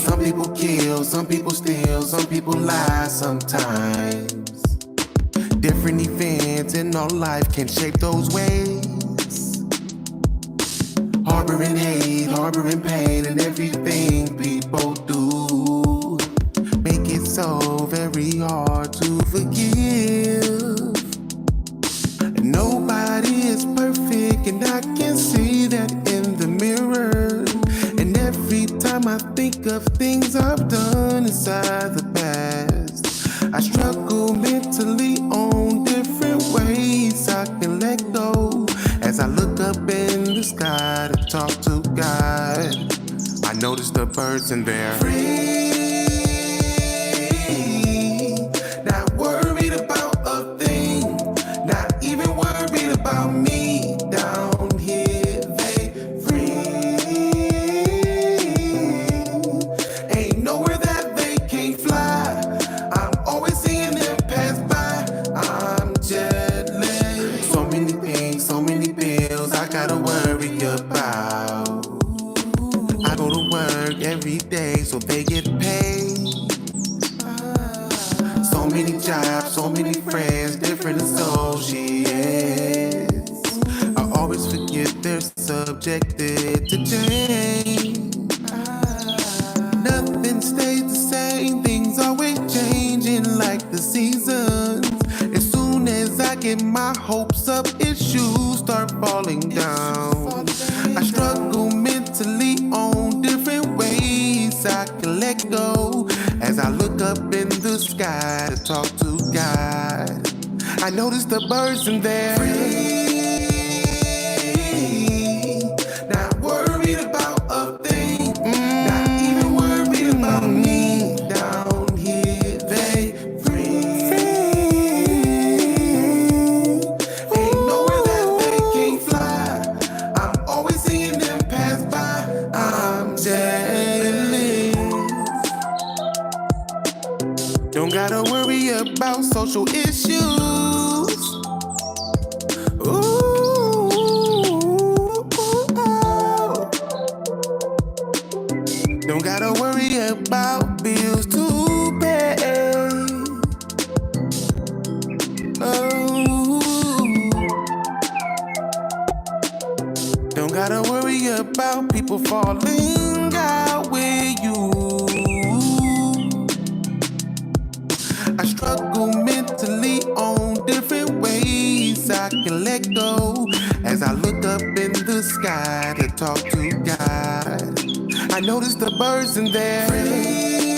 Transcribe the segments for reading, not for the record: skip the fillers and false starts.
Some people kill, some people steal, some people lie sometimes. Different events in our life can shape those ways. Harboring hate, harboring pain, and everything people do make it so very hard to forgive. And nobody is perfect, and I can see that in the mirror. And every time I think of things I've done inside the past, I struggle mentally on different ways I can let go. As I look up in the sky to talk to God, I notice the birds in there. Free, not worried about a thing, not even worried about me down here. They free, ain't nowhere that they can't fly. I'm always seeing them pass by. I'm jealous. So many things, so many bills I gotta worry about. I go to work every day so they get paid. So many jobs, so many friends, different associates. I always forget they're subjected to change. Nothing stays the same, things always changing like the seasons. As soon as I get my hopes up, issues start falling down. I struggle mentally on different ways I can let go. As I look up in the sky to talk to God, I notice the birds in there. Free, not worried about a thing, not even worried about me down here. They free, ain't nowhere that they can't fly. I'm always seeing them pass by. I'm jealous. Don't gotta worry about social issues. Ooh, don't gotta worry about bills to pay. Oh, don't gotta worry about people falling out with you. I struggle mentally on different ways I can let go. As I look up in the sky to talk to God, I notice the birds in there. Free,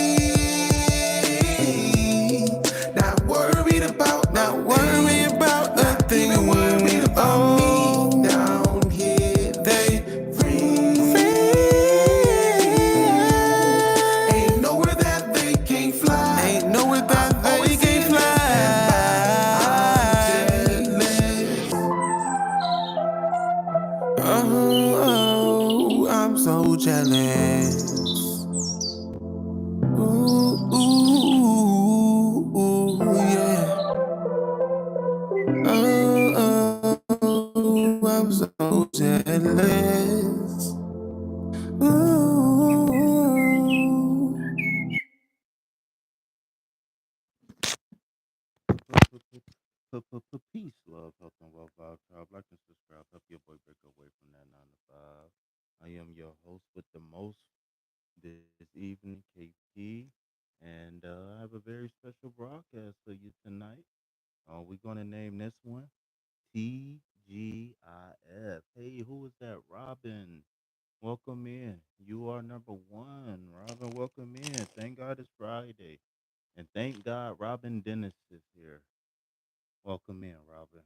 not worried about, not worried about a thing. Even worried about me down here. They free, ain't nowhere that they can't fly. Ain't nowhere that they can't fly. Oh, I'm so jealous. Ooh, yeah. Oh, I'm so jealous. Ooh. Peace, love, health, and wealth, vibe, tribe. Like and subscribe. Help your boy break away from that 9 to 5. I am your host with the most this evening, KP, and I have a very special broadcast for you tonight. We're gonna name this one TGIF. Hey, who is that? Robin. Welcome in. You are number one. Robin, welcome in. Thank God it's Friday. And thank God Robin Dennis is here. Welcome in, Robin.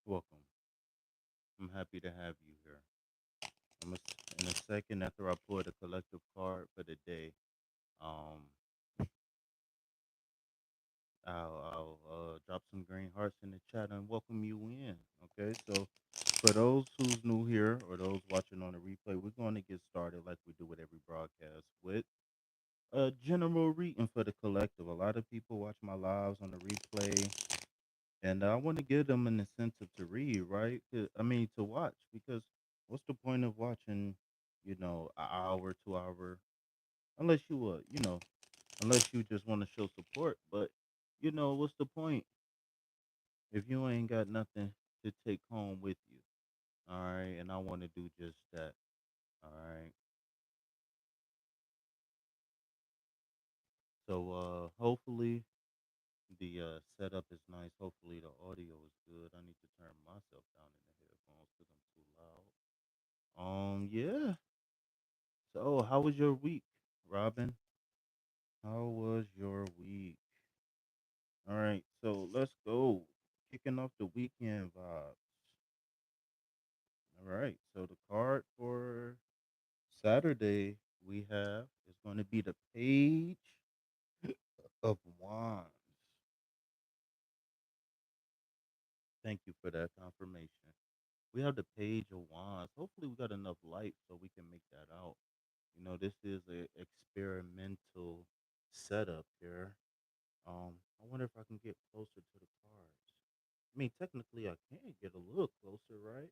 Welcome. I'm happy to have you here. In a second, after I pull the collective card for the day, um, I'll drop some green hearts in the chat and welcome you in. Okay, so for those who's new here or those watching on the replay, we're going to get started like we do with every broadcast with a general reading for the collective. A lot of people watch my lives on the replay, and I want to give them an incentive to read, right? I mean, to watch because What's the point of watching, an hour, 2 hour, unless unless you just want to show support. But what's the point if you ain't got nothing to take home with you? All right, and I want to do just that. All right. So hopefully the setup is nice. Hopefully the audio is good. I need to turn myself down in the headphones because I'm too loud. Yeah. So how was your week, Robin? How was your week? All right, so let's go. Kicking off the weekend vibes. All right, so the card for Saturday we have is going to be the Page of Wands. Thank you for that confirmation. We have the Page of Wands. Hopefully, we got enough light so we can make that out. This is a experimental setup here. I wonder if I can get closer to the cards. I mean, technically, I can get a little closer, right?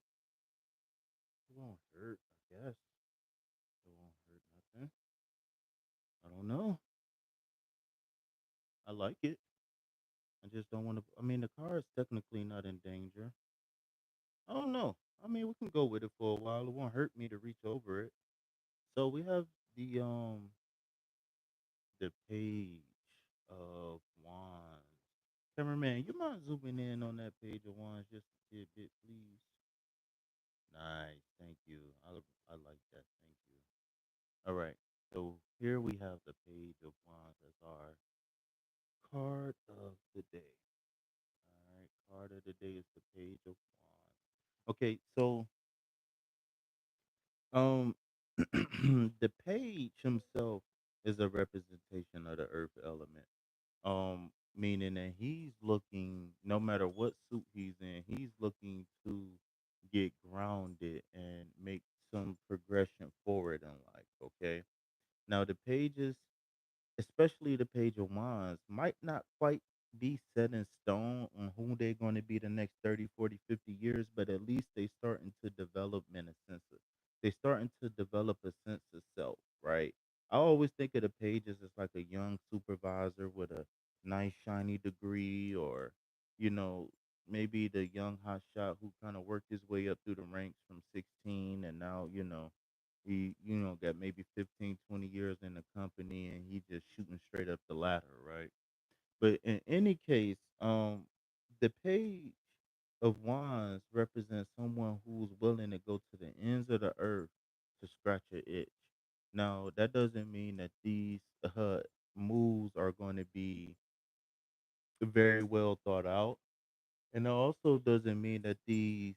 It won't hurt, I guess. It won't hurt nothing. I don't know. I like it. I just don't want to. I mean, the car is technically not in danger. I don't know. I mean, we can go with it for a while. It won't hurt me to reach over it. So we have the page of wands. Cameraman, you mind zooming in on that page of wands just a tidbit, please? Nice, thank you. I like that. Thank you. All right. So here we have the page of wands as our card of the day. All right, card of the day is the page of wands. Okay, so um the page himself is a representation of the earth element. Meaning that he's looking, no matter what suit he's in, he's looking to get grounded and make some progression forward in life. Okay. Now the pages, especially the page of wands, might not quite be set in stone on who they're going to be the next 30, 40, 50 years, but at least they starting to develop in a sense of, they starting to develop a sense of self, right? I always think of the pages as like a young supervisor with a nice shiny degree, or you know maybe the young hot shot who kind of worked his way up through the ranks from 16, and now he got maybe 15, 20 years in the company, and he just shooting straight up the ladder, right? But in any case, the page of wands represents someone who's willing to go to the ends of the earth to scratch an itch. Now that doesn't mean that these moves are going to be very well thought out, and it also doesn't mean that these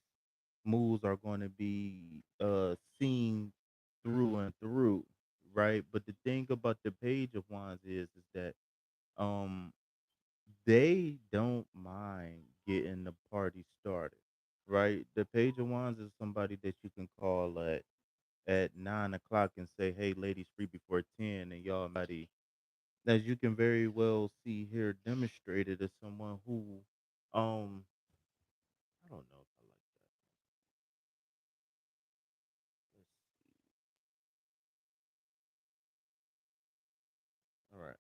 moves are going to be seen through and through, right? But the thing about the page of wands is that um they don't mind getting the party started, right? The page of wands is somebody that you can call at 9 o'clock and say, "Hey, ladies, free before 10," and y'all mighty, as you can very well see here demonstrated, as someone who um I don't know if I like that. Let's see. All right.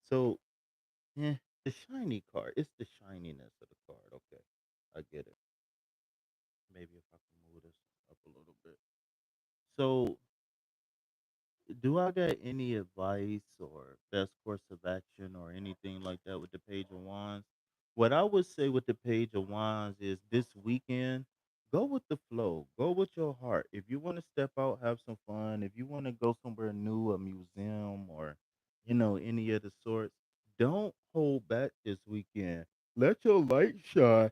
So, yeah, the shiny card. It's the shininess of the card. Okay, I get it. Maybe if I can move this up a little bit. So, do I got any advice or best course of action or anything like that with the Page of Wands? What I would say with the Page of Wands is this weekend, go with the flow, go with your heart. If you want to step out, have some fun, if you want to go somewhere new, a museum or, any of the sorts, don't hold back this weekend. Let your light shine.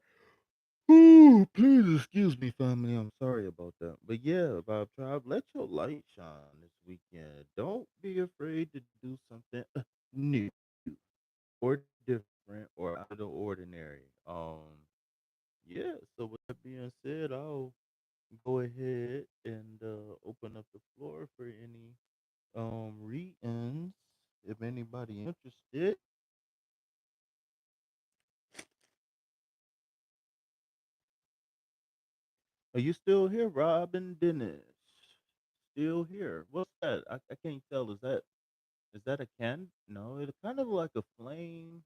Ooh, please excuse me, family. I'm sorry about that. But yeah, Bob Tribe, let your light shine this weekend. Don't be afraid to do something new or different or out of the ordinary. Yeah, so with that being said, I'll go ahead and open up the floor for any readings if anybody interested. Are you still here, Robin Dennis? Still here. What's that? I can't tell. Is that a can? No, it kind of like a flame.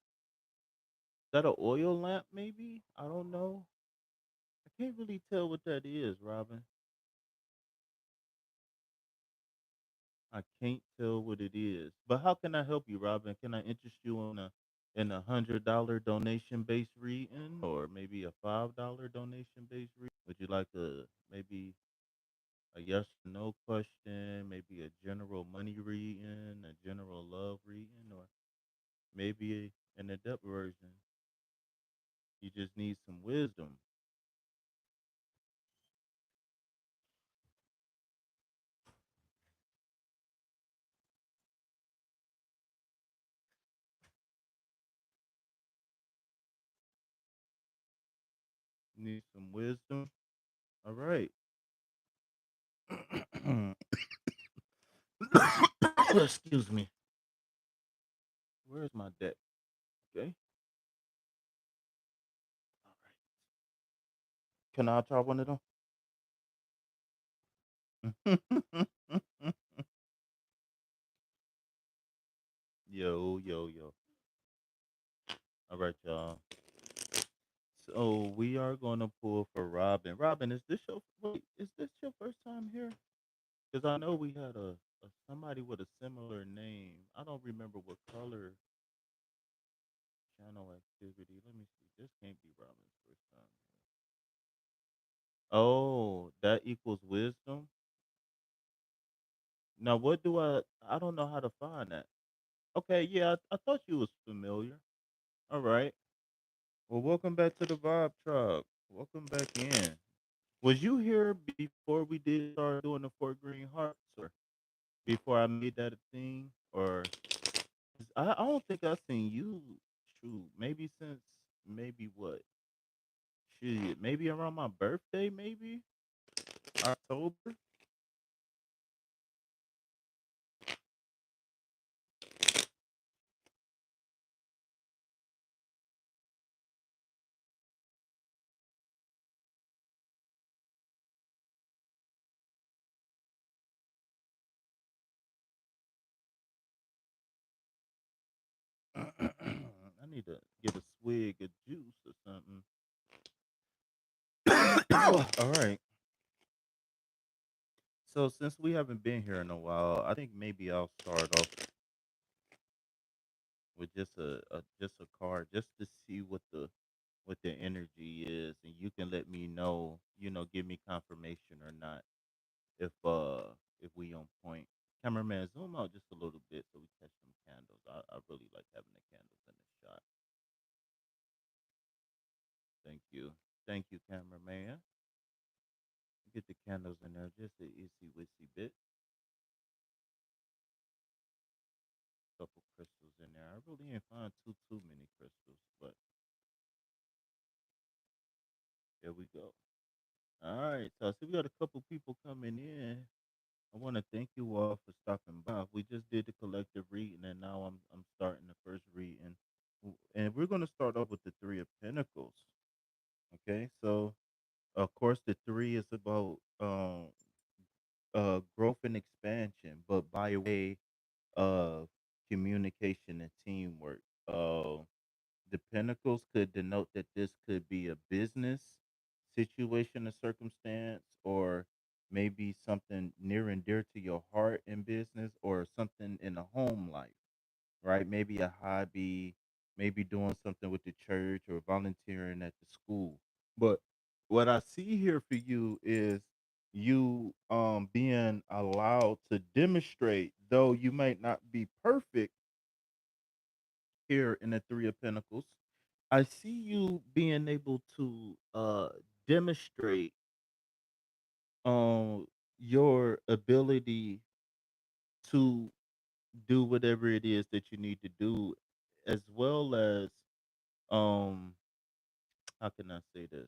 Is that an oil lamp? Maybe. I don't know. I can't really tell what that is, Robin. I can't tell what it is. But how can I help you, Robin? Can I interest you in a $100 donation based reading, or maybe a $5 donation based reading? Would you like a maybe a yes or no question, maybe a general money reading, a general love reading, or maybe an adept version? You just need some wisdom. Need some wisdom. All right. Excuse me. Where's my deck? Okay. All right. Can I try one of them? Yo, yo, yo. All right, y'all. So we are going to pull for Robin. Robin, is this your first time here? Because I know we had a somebody with a similar name. I don't remember what color channel activity. Let me see. This can't be Robin's first time. Oh, that equals wisdom. Now, what do I don't know how to find that. Okay, yeah, I thought you was familiar. All right. Well, welcome back to the Vibe Tribe. Welcome back in. Was you here before we did start doing the four green hearts, or before I made that a thing? Or 'cause I don't think I've seen you. Shoot, maybe since maybe what? Shit, maybe around my birthday, maybe October. I need to get a swig of juice or something. All right. So since we haven't been here in a while, I think maybe I'll start off with just a card just to see what the energy is, and you can let me know, give me confirmation or not if we on point. Cameraman, zoom out just a little bit so we catch some candles. I really like having the candles in the shot. Thank you. Thank you, cameraman. Get the candles in there just a itsy witsy bit. Couple crystals in there. I really ain't find too many crystals, but here we go. All right, so I see we got a couple people coming in. I want to thank you all for stopping by. We just did the collective reading, and now I'm starting the first reading, and we're gonna start off with the Three of Pentacles. Okay, so of course the three is about growth and expansion, but by way of communication and teamwork. The pentacles could denote that this could be a business situation or circumstance, or maybe something near and dear to your heart in business, or something in a home life, right? Maybe a hobby, maybe doing something with the church or volunteering at the school. But what I see here for you is you being allowed to demonstrate, though you might not be perfect here in the Three of Pentacles. I see you being able to demonstrate your ability to do whatever it is that you need to do, as well as um how can I say this?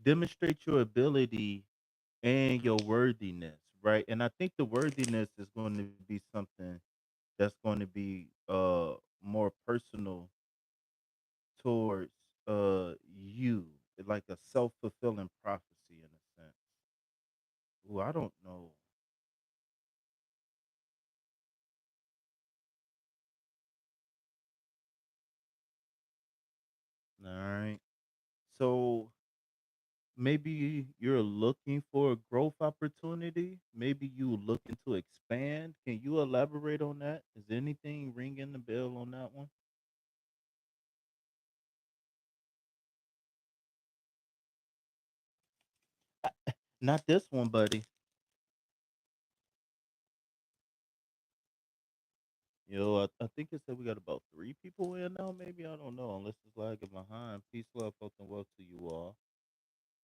Demonstrate your ability and your worthiness, right? And I think the worthiness is going to be something that's going to be more personal towards you, like a self-fulfilling prophecy in a sense. Ooh, I don't know. All right. So maybe you're looking for a growth opportunity. Maybe you looking to expand. Can you elaborate on that? Is anything ringing the bell on that one? Not this one, buddy. I think it said we got about 3 people in now. Maybe I don't know. Unless it's lagging behind. Peace, love, health, and wealth to you all.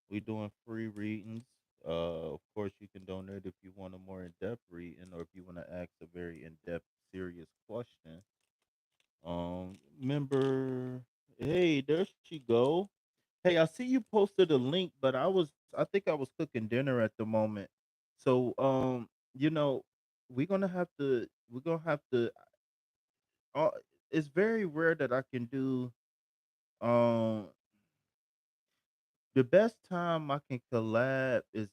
We doing free readings. Of course, you can donate if you want a more in-depth reading, or if you want to ask a very in-depth, serious question. Member, hey, there she go. Hey, I see you posted a link, but I think I was cooking dinner at the moment. So, you know, we're gonna have to. Uh, it's very rare that I can do. Um, the best time I can collab is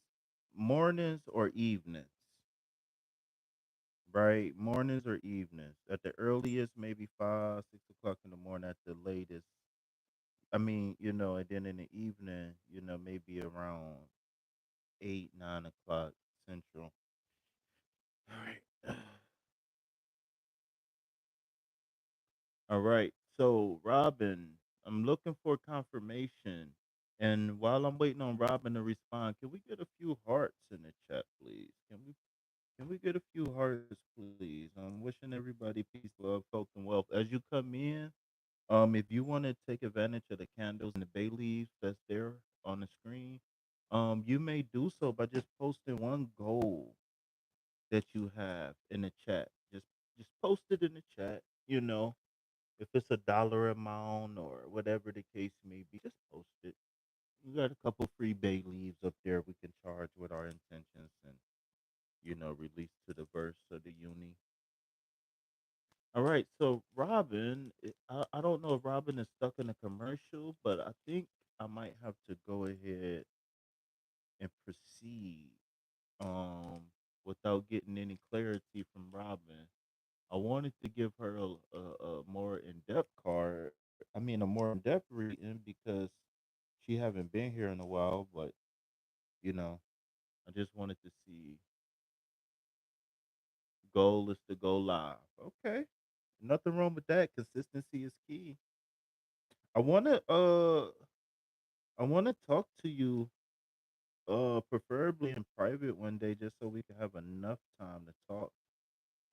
mornings or evenings, right? Mornings or evenings. At the earliest, maybe 5, 6 o'clock in the morning. At the latest, I mean, and then in the evening, maybe around 8, 9 o'clock central. All right. All right. So, Robin, I'm looking for confirmation. And while I'm waiting on Robin to respond, can we get a few hearts in the chat, please? Can we get a few hearts, please? I'm wishing everybody peace, love, health, and wealth. As you come in, if you want to take advantage of the candles and the bay leaves that's there on the screen, you may do so by just posting one goal that you have in the chat. Just post it in the chat. If it's a dollar amount or whatever the case may be, just post it. We got a couple free bay leaves up there we can charge with our intentions and release to the verse of the uni. All right, so Robin, I don't know if Robin is stuck in a commercial, but I think I might have to go ahead and proceed um without getting any clarity from Robin. I wanted to give her a more in-depth card. I mean, a more in-depth reading because she haven't been here in a while, but you know, I just wanted to see. Goal is to go live. Okay. Nothing wrong with that. Consistency is key. I wanna uh I wanna talk to you preferably in private one day just so we can have enough time to talk.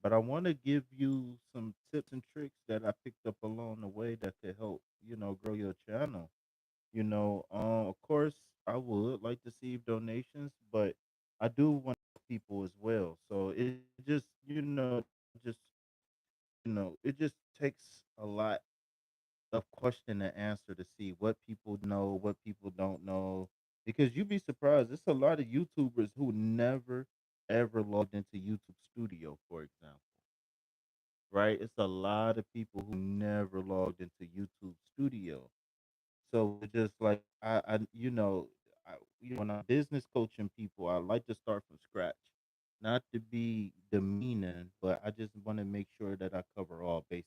But I wanna give you some tips and tricks that I picked up along the way that could help, grow your channel. Of course I would like to see donations, but I do want people as well. So it just, just it just takes a lot of question and answer to see what people know, what people don't know. Because you'd be surprised, there's a lot of YouTubers who never ever logged into YouTube Studio, for example. Right? It's a lot of people who never logged into YouTube Studio. So it's just like when I'm business coaching people, I like to start from scratch, not to be demeaning, but I just want to make sure that I cover all bases,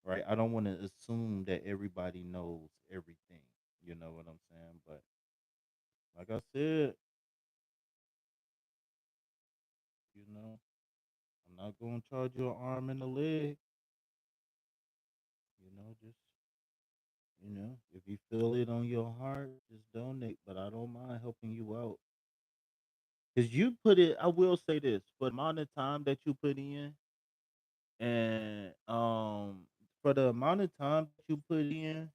right? I don't want to assume that everybody knows everything. You know what I'm saying? But like I said, you know, I'm not going to charge you an arm and a leg. Just if you feel it on your heart, just donate. But I don't mind helping you out. Because you put it, I will say this, for the amount of time that you put in, and for the amount of time that you put in,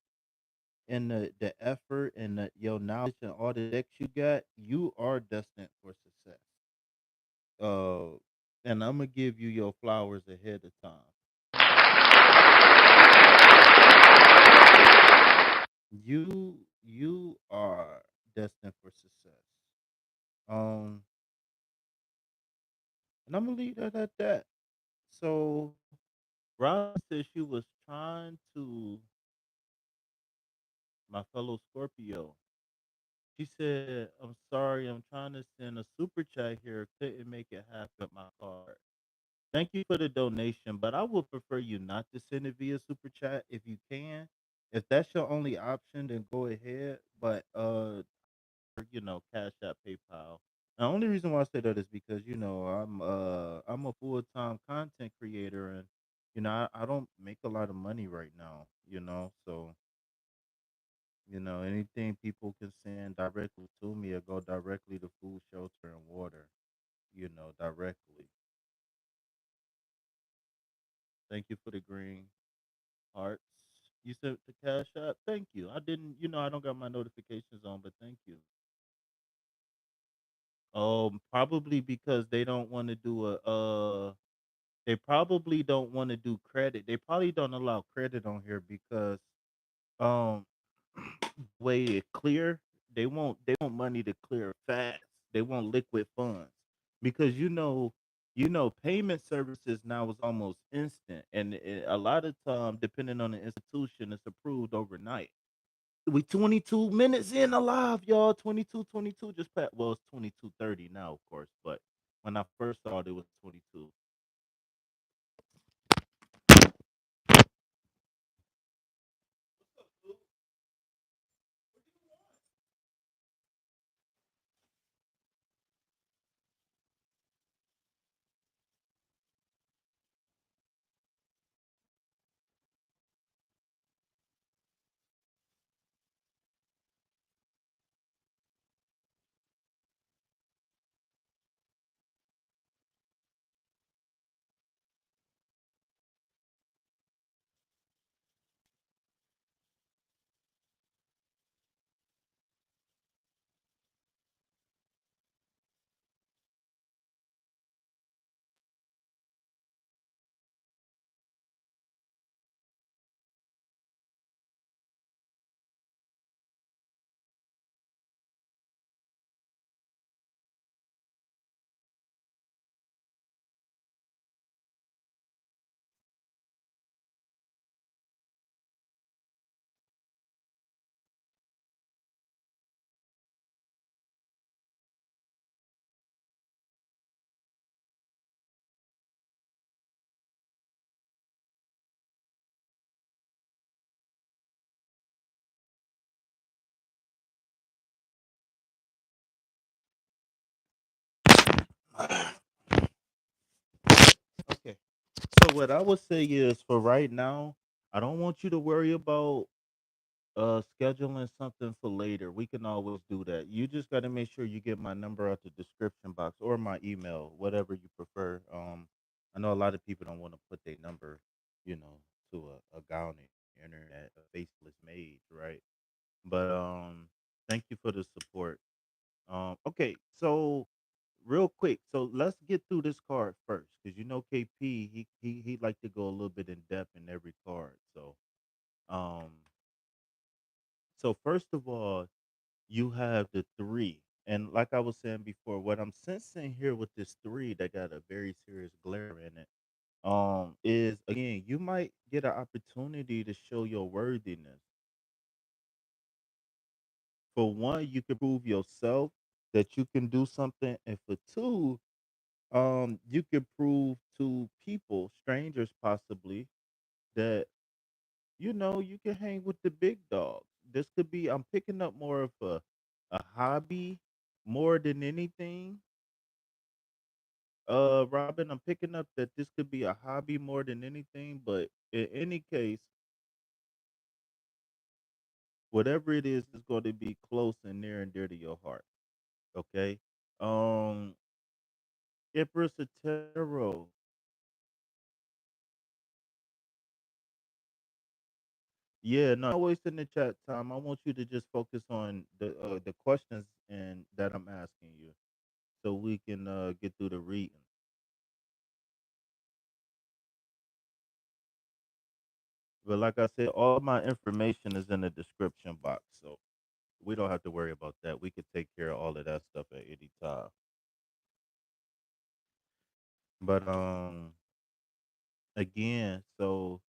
and the effort and your knowledge and all the decks you got, you are destined for success. Uh, and I'm gonna give you your flowers ahead of time. You are destined for success. Um, and I'm gonna leave that at that. So, Robin said she was trying to, my fellow Scorpio. She said, "I'm sorry, I'm trying to send a super chat here. Couldn't make it happen with my card. Thank you for the donation, but I would prefer you not to send it via super chat if you can. If that's your only option, then go ahead. But Cash App, PayPal. The only reason why I say that is because I'm a full time content creator, and I don't make a lot of money right now. So anything people can send directly to me or go directly to food, shelter, and water. Directly. Thank you for the green hearts. You sent the Cash App. Thank you. I didn't. I don't got my notifications on, but thank you. Probably because they don't want to do they probably don't want to do credit. They probably don't allow credit on here because um way it clear, they want money to clear fast. They want liquid funds because payment services now is almost instant, and a lot of time, depending on the institution, it's approved overnight. We 22 minutes in alive, y'all. 22:22 just passed. Well, it's 22:30 now, of course, but when I first saw it was 22. Okay. So what I would say is for right now, I don't want you to worry about scheduling something for later. We can always do that. You just got to make sure you get my number out the description box or my email, whatever you prefer. I know a lot of people don't want to put their number, you know, to a gown internet, a faceless maid, right? But thank you for the support. Okay, so real quick, so let's get through this card first, because KP, he like to go a little bit in depth in every card. Um, so first of all, you have the three, and like I was saying before, what I'm sensing here with this three that got a very serious glare in it, is again you might get an opportunity to show your worthiness. For one, you can prove yourself that you can do something, and for two, you can prove to people, strangers possibly, that you can hang with the big dogs. This could be, I'm picking up more of a hobby more than anything. Robin, I'm picking up that this could be a hobby more than anything, but in any case, whatever it is going to be close and near and dear to your heart. Okay. Um, Empress Tarot. Yeah, no, not wasting the chat time. I want you to just focus on the questions and that I'm asking you, so we can get through the reading. But like I said, all my information is in the description box, so we don't have to worry about that. We could take care of all of that stuff at any time. But again, so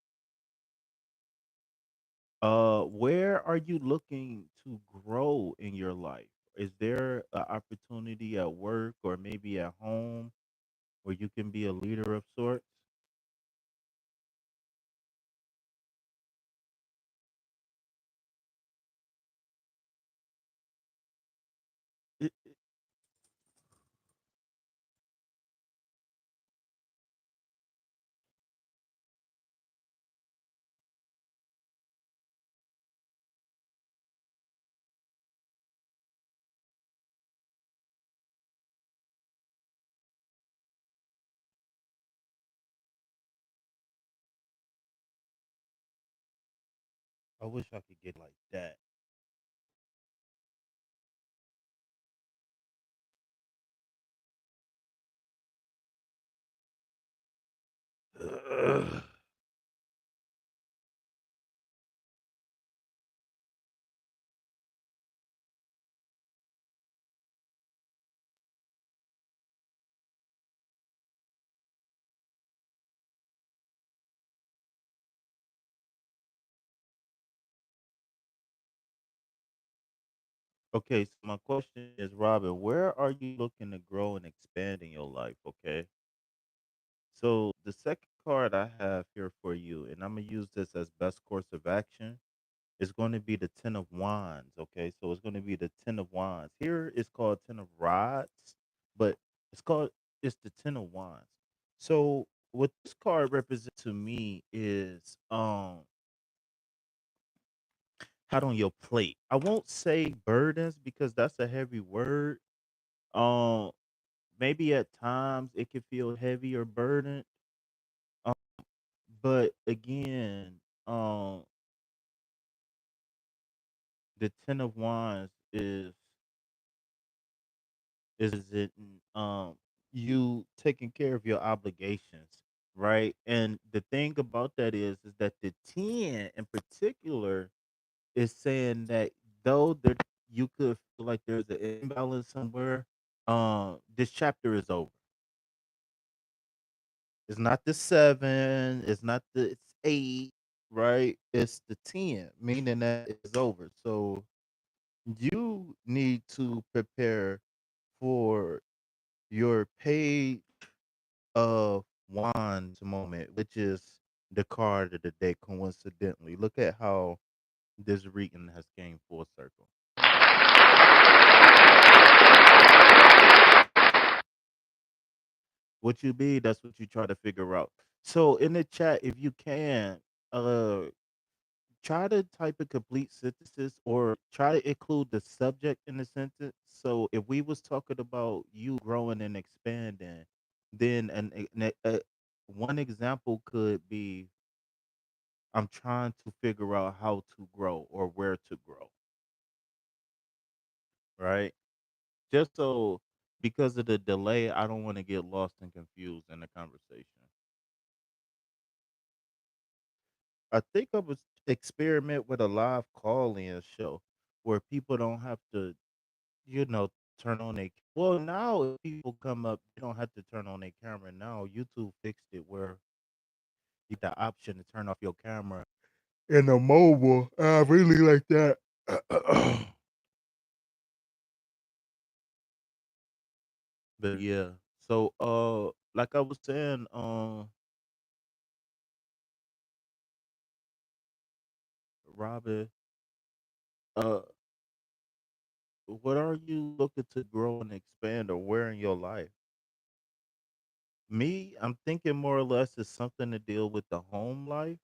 where are you looking to grow in your life? is there an opportunity at work or maybe at home where you can be a leader of sorts? It, I wish I could get like that. Ugh. Okay, so my question is, Robin, where are you looking to grow and expand in your life? Okay. So the second card I have here for you, and I'm gonna use this as best course of action, is going to be the Ten of Wands. Okay, so it's going to be the Ten of Wands. Here it's called Ten of Rods, but it's the Ten of Wands. So what this card represents to me is had on your plate. I won't say burdens because that's a heavy word. Um, maybe at times it can feel heavy or burdened. Um, but again, the Ten of Wands is it you taking care of your obligations, right? And the thing about that is that the 10 in particular is saying that though there you could feel like there's an imbalance somewhere, this chapter is over. It's not the 7, it's not the it's 8, right? It's the 10, meaning that it's over. So you need to prepare for your page of Wands moment, which is the card of the day. Coincidentally, look at how this reading has came full circle. What you be, that's what you try to figure out. So in the chat, if you can, uh, try to type a complete sentences or try to include the subject in the sentence. So if we was talking about you growing and expanding, then one example could be I'm trying to figure out how to grow or where to grow, right? Just so because of the delay, I don't want to get lost and confused in the conversation. I think I was experiment with a live call-in show where people don't have to, you know, turn on a well now if people come up, you don't have to turn on a camera now. YouTube fixed it where you get the option to turn off your camera in a mobile. I really like that. But yeah. So like I was saying, Robin, uh what are you looking to grow and expand or where in your life? Me, I'm thinking more or less it's something to deal with the home life,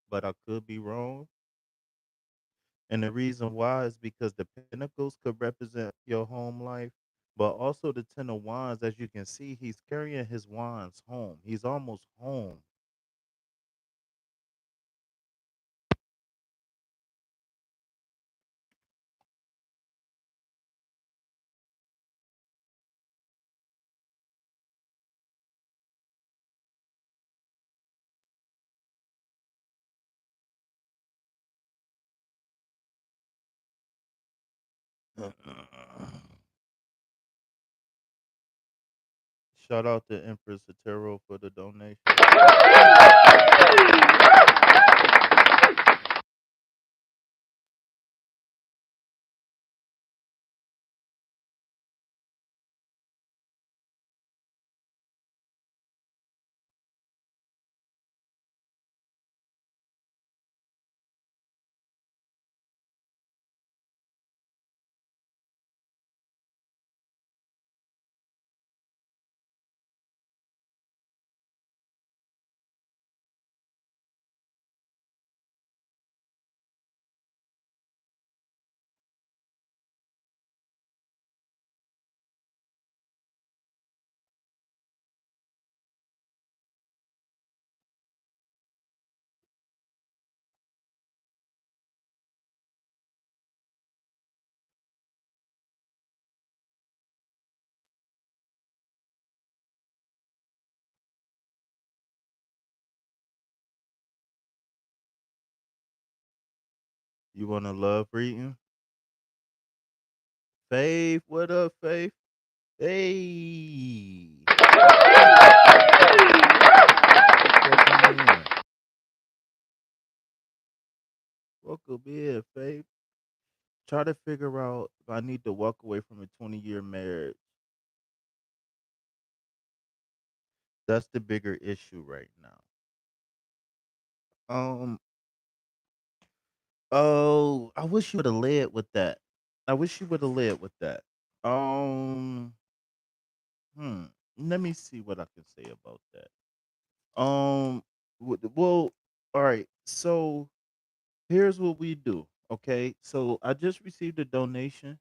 but I could be wrong. And the reason why is because the pentacles could represent your home life, but also the Ten of Wands, as you can see, he's carrying his wands home. He's almost home. Shout out to Empress Otero for the donation. You want to love reading? Faith, what up, Faith? Hey, welcome in. Welcome in, Faith. Try to figure out if I need to walk away from a 20-year marriage. That's the bigger issue right now. Um, oh, I wish you would have led with that. I wish you would have led with that. Um, hmm. Let me see what I can say about that. Um, well, all right. So here's what we do. Okay, so I just received a donation.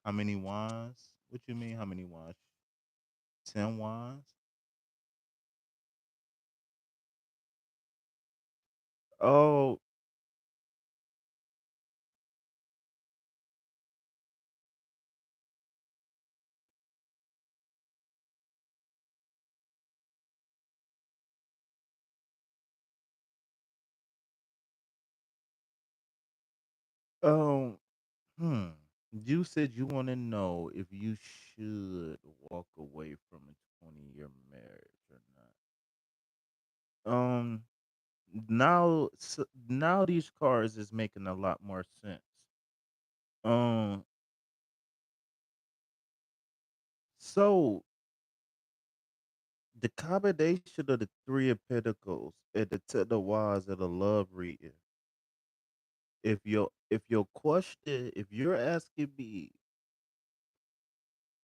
How many wands? What you mean? How many wands? 10 wands. Oh, um, hmm. You said you want to know if you should walk away from a 20-year marriage or not. Now these cards is making a lot more sense. Um, so the combination of the three of pentacles and the ten of wands and the love reading. If your question, if you're asking me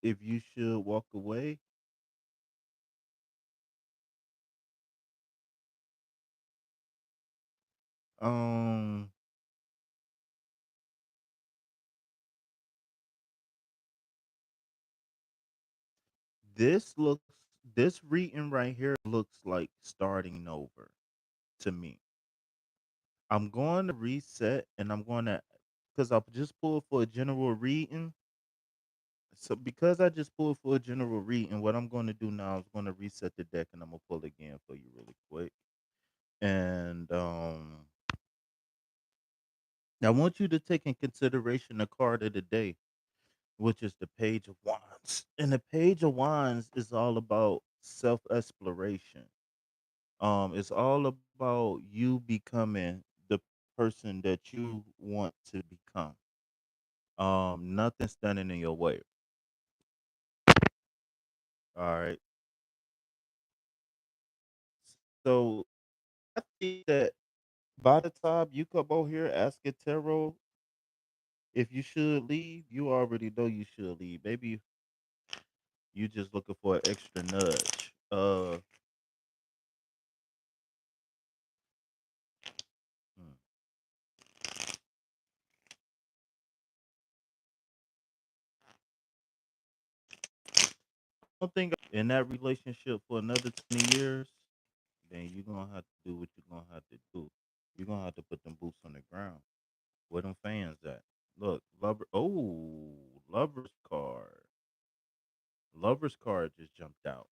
if you should walk away, um, this looks this reading right here looks like starting over to me. I'm going to reset and I'm going to because I just pulled for a general reading. So because I just pulled for a general reading, what I'm going to do now is going to reset the deck and I'm gonna pull again for you really quick. And I want you to take in consideration the card of the day, which is the Page of Wands. And the Page of Wands is all about self exploration. It's all about you becoming the person that you want to become. Nothing standing in your way. All right. So I think that by the time you come over here asking tarot if you should leave, you already know you should leave. Maybe you just looking for an extra nudge. Hmm. I don't think in that relationship for another 20 years, then you're gonna have to do what you're gonna have to do. You're gonna have to put them boots on the ground. Where them fans at? Look, lover. Oh, lovers card. Lovers card just jumped out.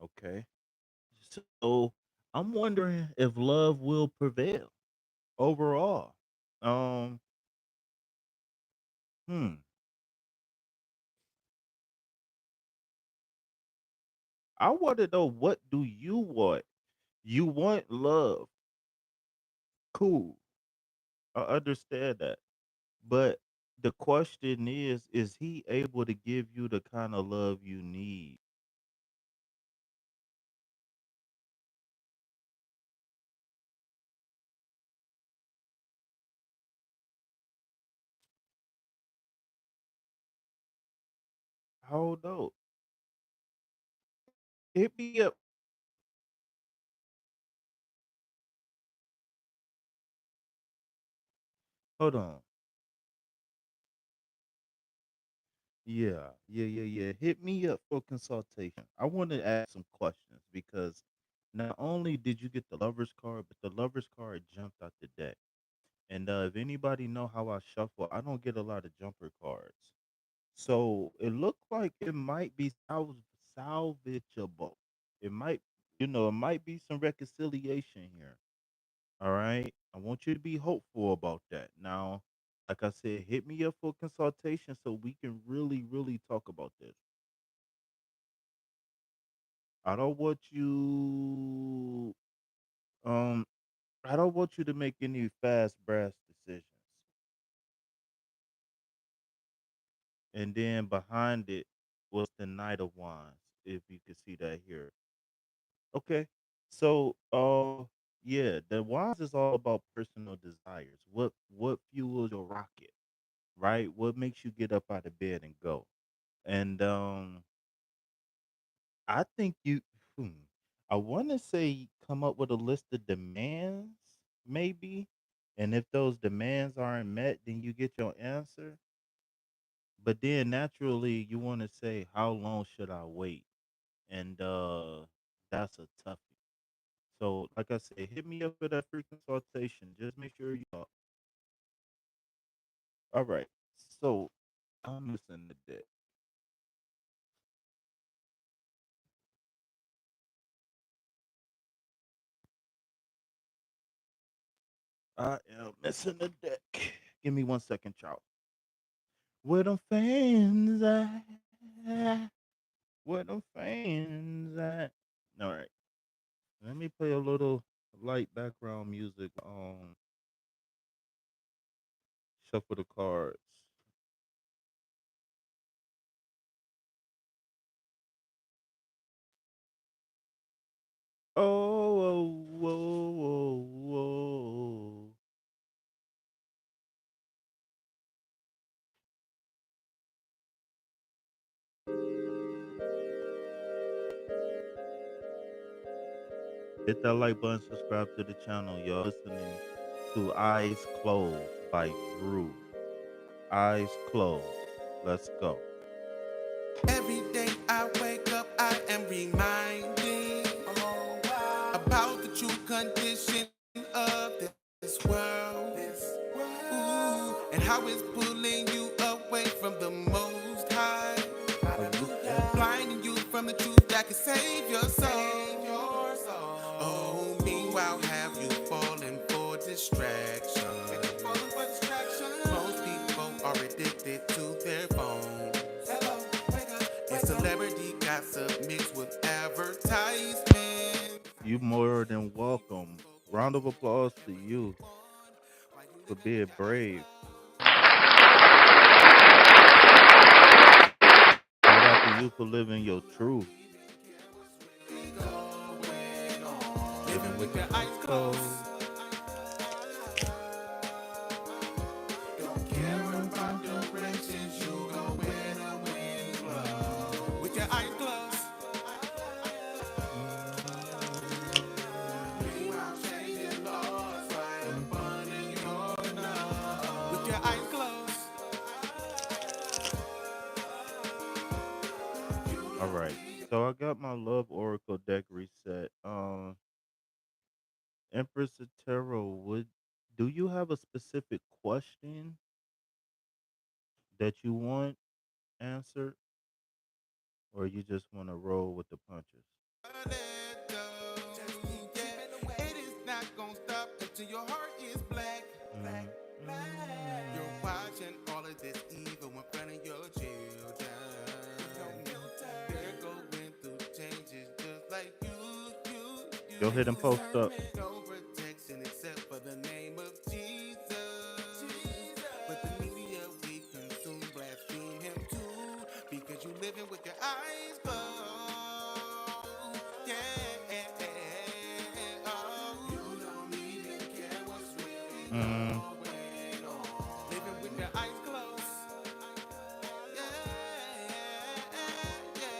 Okay, so I'm wondering if love will prevail overall. Um, hmm. I want to know, what do you want? You want love. Cool. I understand that. But the question is he able to give you the kind of love you need? Hold on. Hit me up. Hold on. Yeah. Hit me up for consultation. I want to ask some questions because not only did you get the lover's card, but the lover's card jumped out the deck. And if anybody know how I shuffle, I don't get a lot of jumper cards. So it looked like it might be salvageable. It might, it might be some reconciliation here. All right. I want you to be hopeful about that. Now, like I said, hit me up for consultation so we can really, really talk about this. I don't want you um I don't want you to make any fast brass decisions. And then behind it was the Knight of Wands, if you could see that here. Okay. So yeah, the Wands is all about personal desires. What fuels your rocket, right? What makes you get up out of bed and go? And I think hmm, I want to say come up with a list of demands, maybe. And if those demands aren't met, then you get your answer. But then naturally, you want to say, how long should I wait? And that's a toughie. So, like I said, hit me up for that free consultation. Just make sure you talk. All right. So, I'm missing the deck. I am missing the deck. Give me 1 second, y'all. Where them fans at? Where them fans at? All right. Let me play a little light background music. Shuffle the cards. Oh, whoa, whoa, whoa. Hit that like button, subscribe to the channel, y'all. Listening to Eyes Closed by Drew. Eyes Closed. Let's go. Every day I wake up, I am reminded about the true condition of this world. And how it's pulling you away from the most high. Blinding you from the truth that can save your soul. Oh, meanwhile, have you fallen for distraction? Most people are addicted to their phones. And celebrity gossip mixed with advertisement. You more than welcome. Round of applause to you for being brave. Shout out to you for living your truth. Living with your eyes closed. Don't care about directions, you go where the wind blows. With your eyes closed. Meanwhile, changing laws right up under your nose. With your eyes closed. All right. So I got my love oracle deck reset. Empress of Tarot, would do you have a specific question that you want answered, or you just want to roll with the punches? Let go. Yeah. It is not gonna stop until your heart is black. Mm, You're watching all of this evil in front of your children. They're going through changes just like you. Go ahead and post up. No protection except for the name of Jesus. But the media we consume blaspheme him too. Because you living with your eyes closed. Yeah. Oh, you don't even care what's really Mm, going on. Living with your eyes closed.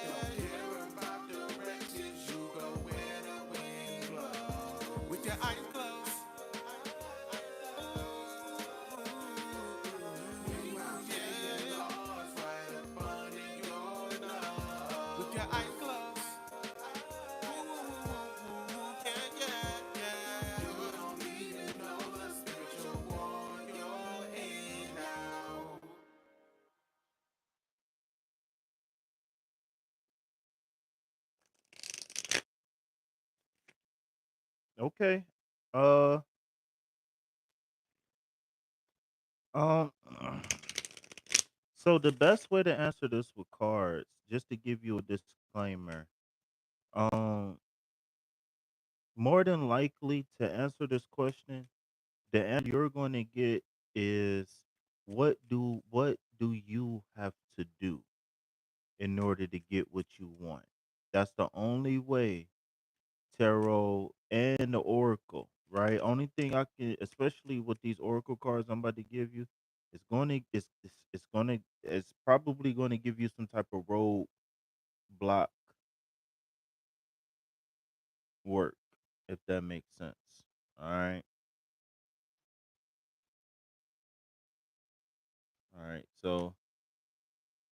Don't care about directions, you go where the wind blows. With your eyes closed. Meanwhile, changing laws right up under your nose. With your eyes closed. You don't even know the spiritual war you're in now. okay. Uh, Um, so the best way to answer this with cards, just to give you a disclaimer, um, more than likely to answer this question, the answer you're going to get is what do you have to do in order to get what you want? That's the only way tarot and the oracle, right? Only thing I can, especially with these oracle cards I'm about to give you, it's probably going to give you some type of road block work, if that makes sense. All right, all right. So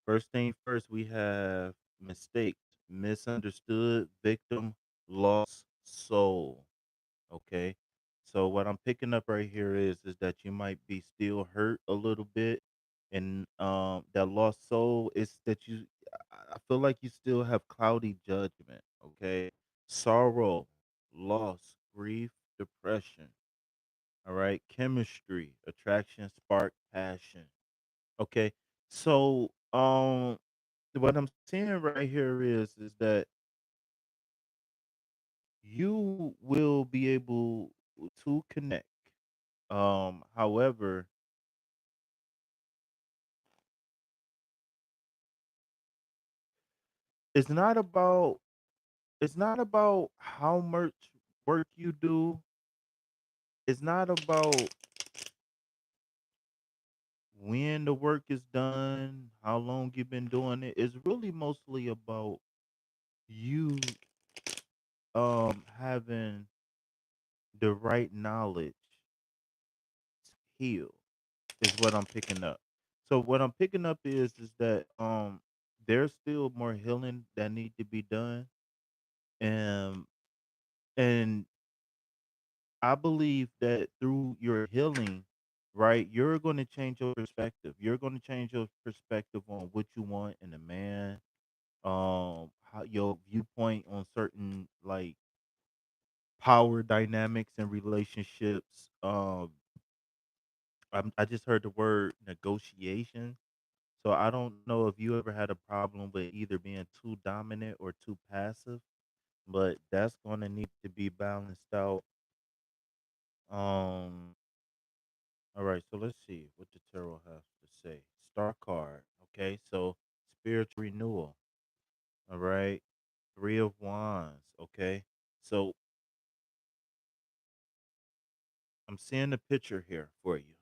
first thing first, we have mistaked, misunderstood, victim, lost soul. Okay. So what I'm picking up right here is that you might be still hurt a little bit, and that lost soul is that I feel like you still have cloudy judgment. Okay, sorrow, loss, grief, depression. All right, chemistry, attraction, spark, passion. Okay, so what I'm seeing right here is that you will be able to connect. However, it's not about it's not about how much work you do. It's not about when the work is done, how long you've been doing it. It's really mostly about you having the right knowledge to heal is what I'm picking up. So what I'm picking up is that there's still more healing that need to be done. And and I believe that through your healing, right, you're going to change your perspective. You're going to change your perspective on what you want in a man, how your viewpoint on certain like power dynamics and relationships. I just heard the word negotiation. So I don't know if you ever had a problem with either being too dominant or too passive, but that's going to need to be balanced out. Um, All right, so let's see what the tarot has to say. Star card. Okay, so spiritual renewal. All right, Three of Wands. Okay, so I'm seeing a picture here for you.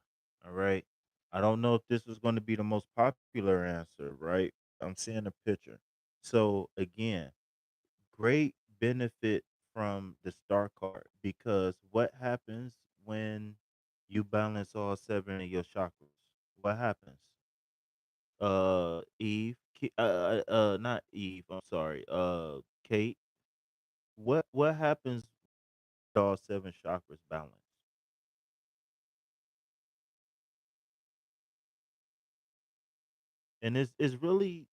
All right, I don't know if this is going to be the most popular answer, right? I'm seeing a picture. So again, great benefit from the star card because what happens when you balance all seven of your chakras? What happens? Eve, not Eve. I'm sorry. Kate. What happens with all seven chakras balance? And it's really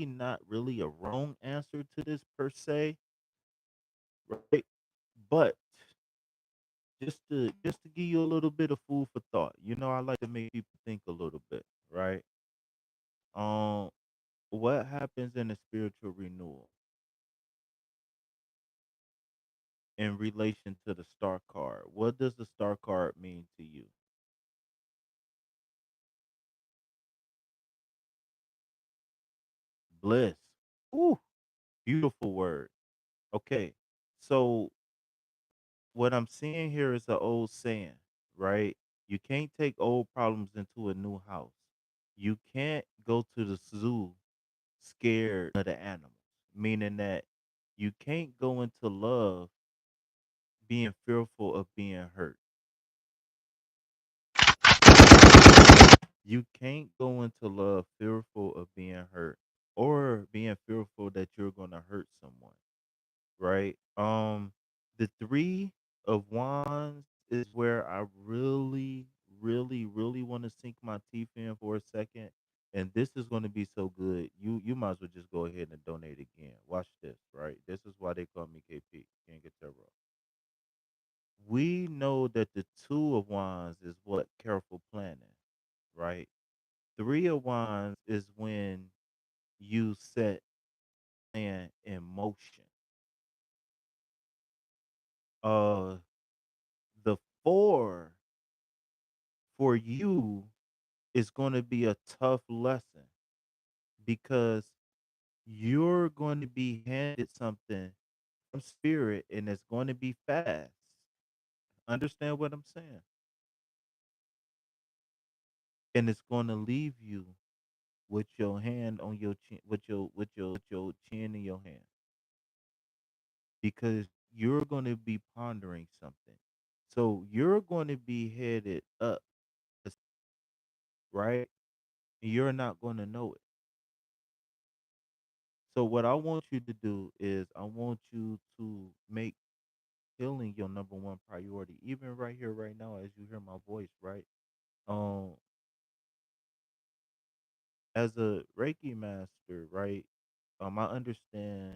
not really a wrong answer to this per se, right? But just to give you a little bit of food for thought. I like to make people think a little bit, right? Um, what happens in a spiritual renewal in relation to the star card? What does the star card mean to you? Bliss. Ooh, beautiful word. Okay. So what I'm seeing here is an old saying, right? You can't take old problems into a new house. You can't go to the zoo scared of the animals, meaning that you can't go into love being fearful of being hurt. You can't go into love fearful of being hurt or being fearful that you're going to hurt someone, right? The three of wands is where I really, really, really want to sink my teeth in for a second. And this is going to be so good. You might as well just go ahead and donate again. Watch this, right? This is why they call me KP, King of Tarot. We know that the two of wands is what? Careful planning. right? Three of Wands is when you set plan in motion. Uh, the four for you is going to be a tough lesson because you're going to be handed something from spirit and it's going to be fast. Understand what I'm saying? And it's going to leave you with your hand on your chin, with your chin in your hand, because you're going to be pondering something. So you're going to be headed up, right? And you're not going to know it. So what I want you to do is I want you to make healing your number one priority, even right here, right now, as you hear my voice, right? Um, as a Reiki master, right? I understand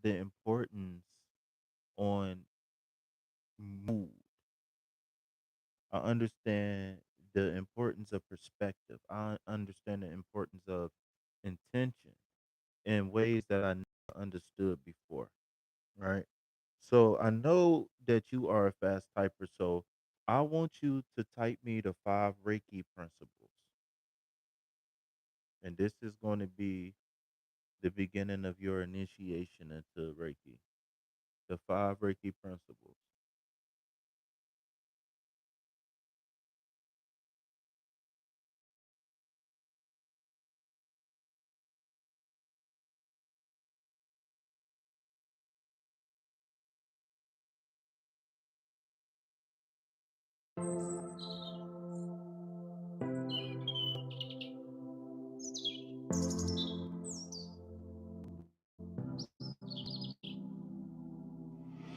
the importance on mood. I understand the importance of perspective. I understand the importance of intention in ways that I never understood before, right? So I know that you are a fast typer, so I want you to type me the five Reiki principles. And this is going to be the beginning of your initiation into Reiki. The five Reiki principles.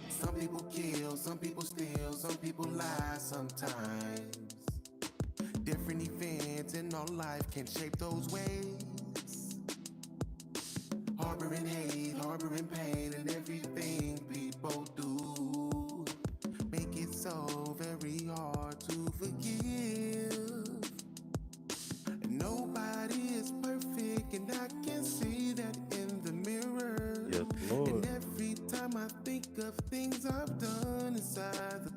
Some people kill, some people steal, some people lie sometimes. Different events in our life can shape those ways. Harboring hate, harboring pain, and everything people do make it so very hard to forgive. And nobody is perfect, and I can see that in the mirror. Yes, And Lord. every time I think of things I've done inside the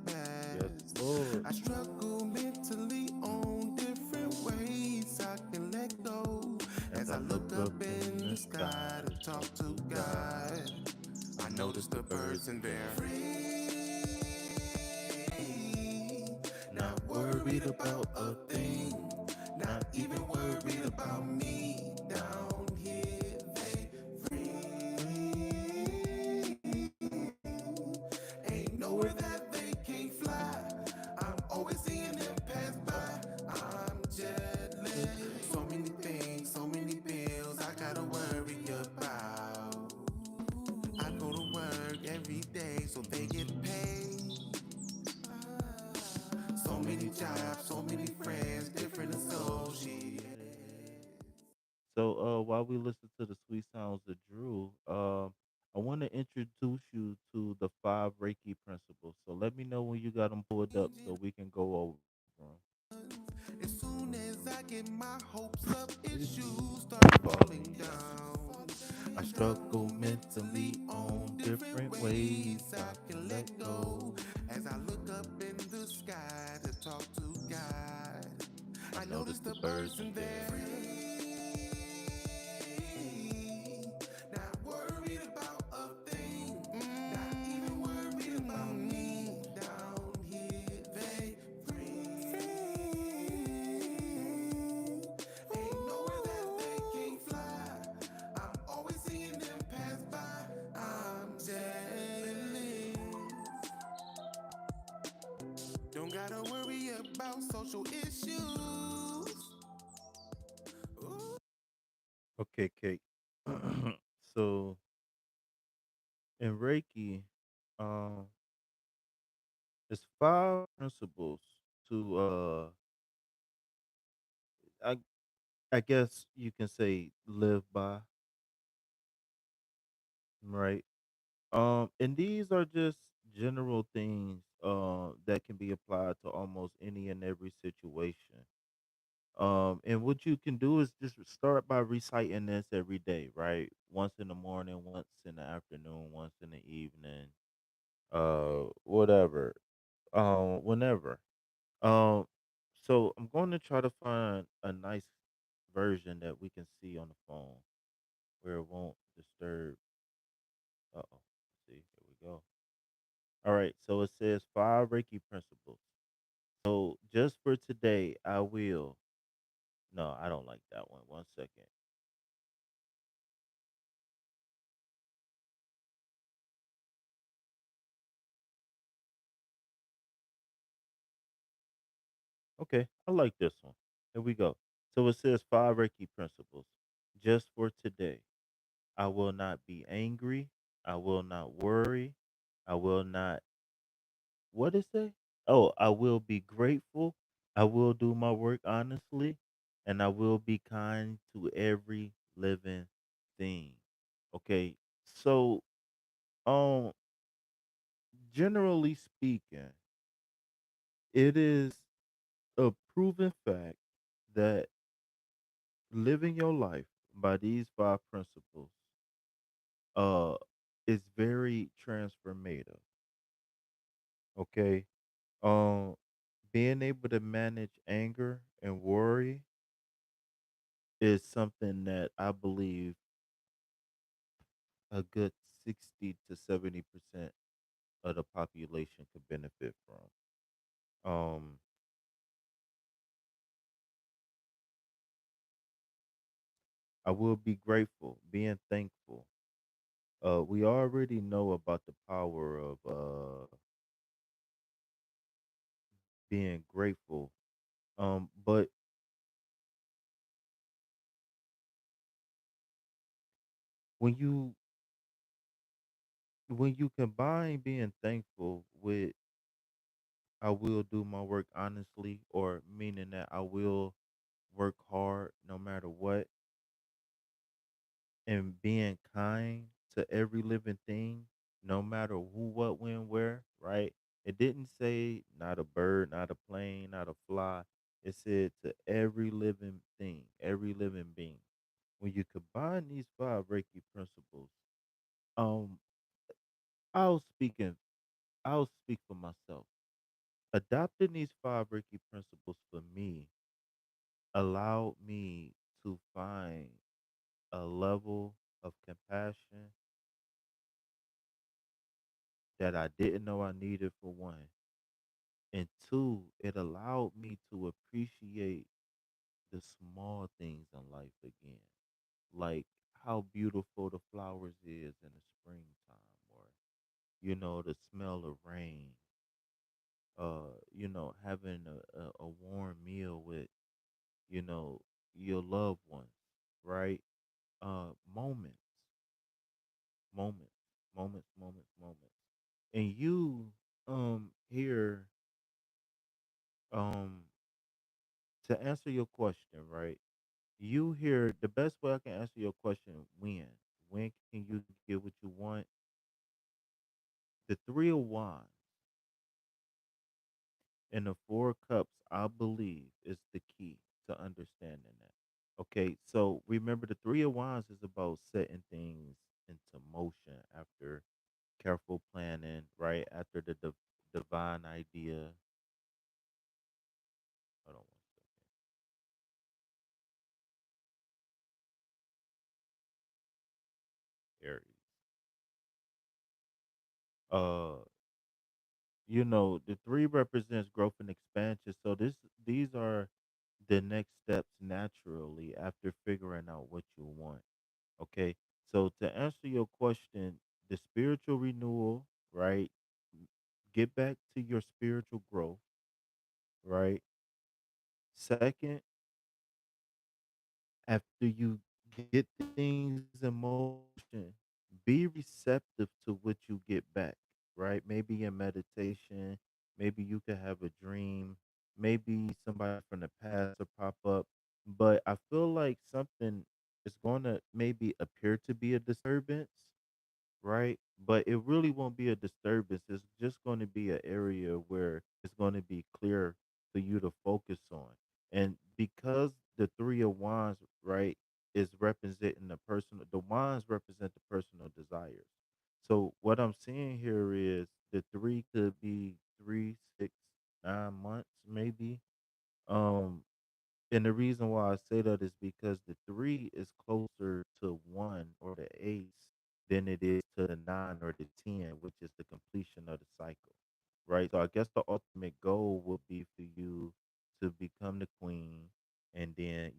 Yes, past, Lord. I struggle mentally on different ways I can let go. As As I I look look up up in in the the sky sky to to talk talk to to God, God, I I notice notice the the birds birds in in there. there. Free, Not not worried worried about about a a thing, thing, not not even even worried worried about about me. me. Down Down here, they free. Ain't nowhere that they can't fly. I'm always seeing them pass by. I'm jealous. So many things, so many bills I gotta worry about. I go to work every day so they get paid. So many jobs, so many friends, different associates. So while we listen to the sweet sounds of Drew, I want to introduce you to the five Reiki principles. So let me know when you got them pulled up so we can go over them. As soon as I get my hopes up, issues start falling down. I I struggle struggle mentally mentally on on different different ways ways I I can can let let go. go. As I look up in the sky to talk to God, I I notice notice the the birds birds in in there. there. Not worried about a thing, not even worried about me. Down here, they free. Ain't nowhere that they can't fly. I'm always seeing them pass by. I'm jealous. Don't gotta worry about social issues. Okay, Kate. So in Reiki, um, there's five principles to I I guess you can say live by, right? And these are just general things that can be applied to almost any and every situation. And what you can do is just start by reciting this every day, right? Once in the morning, once in the afternoon, once in the evening, whatever, whenever. Um, so I'm going to try to find a nice version that we can see on the phone where it won't disturb. Uh-oh. See, here we go. All right. So it says five Reiki principles. So just for today, I will. No, I don't like that one. One second. Okay, I like this one. Here we go. So it says five Reiki principles. Just for today, I will not be angry. I will not worry. I will not. What is it? Oh, I will be grateful. I will do my work honestly, and I will be kind to every living thing. Okay, so um, generally speaking, it is a proven fact that living your life by these five principles uh is very transformative. Okay, um, being able to manage anger and worry is something that I believe a good 60 to 70% of the population could benefit from. I will be grateful, being thankful. We already know about the power of being grateful. But when you combine being thankful with I will do my work honestly, or meaning that I will work hard no matter what, and being kind to every living thing, no matter who, what, when, where, right? It didn't say not a bird, not a plane, not a fly. It said to every living thing, every living being. When you combine these five Reiki principles, um, I'll speak in, I'll speak for myself. Adopting these five Reiki principles for me allowed me to find a level of compassion that I didn't know I needed, for one. And two, it allowed me to appreciate the small things in life again. Like how beautiful the flowers is in the springtime, or the smell of rain, having a warm meal with, you know, your loved ones, right? Moments, moments, moments. And you here um to answer your question, right? You hear the best way I can answer your question, when. When can you get what you want? The three of wands and the four cups, I believe, is the key to understanding that. Okay, so remember the three of wands is about setting things into motion after careful planning, right? After the divine idea. Hold on one second. Aries. Uh, the three represents growth and expansion. So these are the next steps naturally after figuring out what you want. Okay. So to answer your question, the spiritual renewal, right? Get back to your spiritual growth, right? Second, after you get things in motion, be receptive to what you get back, right? Maybe in meditation, maybe you could have a dream, maybe somebody from the past will pop up. But I feel like something is going to maybe appear to be a disturbance, right? but it really won't be a disturbance. It's just going to be an area where it's going to be clear for you to focus on. And because the three of wands, right, is representing the personal, the wands represent the personal desires. So what I'm seeing here is the three could be 3, 6, 9 months, maybe. Um, and the reason why I say that is because the three is closer to one or the ace than it is to the nine or the 10, which is the completion of the cycle, right? So I guess the ultimate goal would be for you to become the queen and then,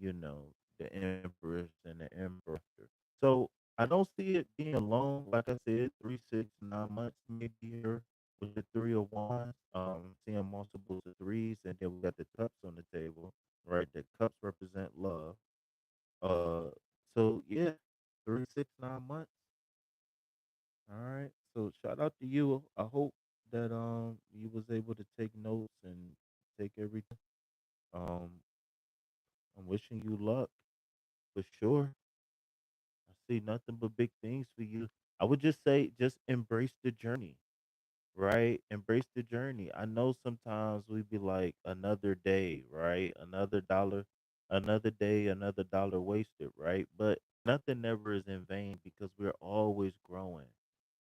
the empress and the emperor. So I don't see it being long. Like I said, 3, 6, 9 months maybe here with the three of wands. Seeing multiples of threes, and then we got the cups on the table, right? The cups represent love. Uh, so yeah, 3, 6, 9 months. All right. So shout out to you. I hope that you was able to take notes and take everything. Um, I'm wishing you luck for sure. I see nothing but big things for you. I would just say, just embrace the journey, right? Embrace the journey. I know sometimes we be like another day, right? Another dollar, another day, another dollar wasted, right? But nothing ever is in vain because we're always growing.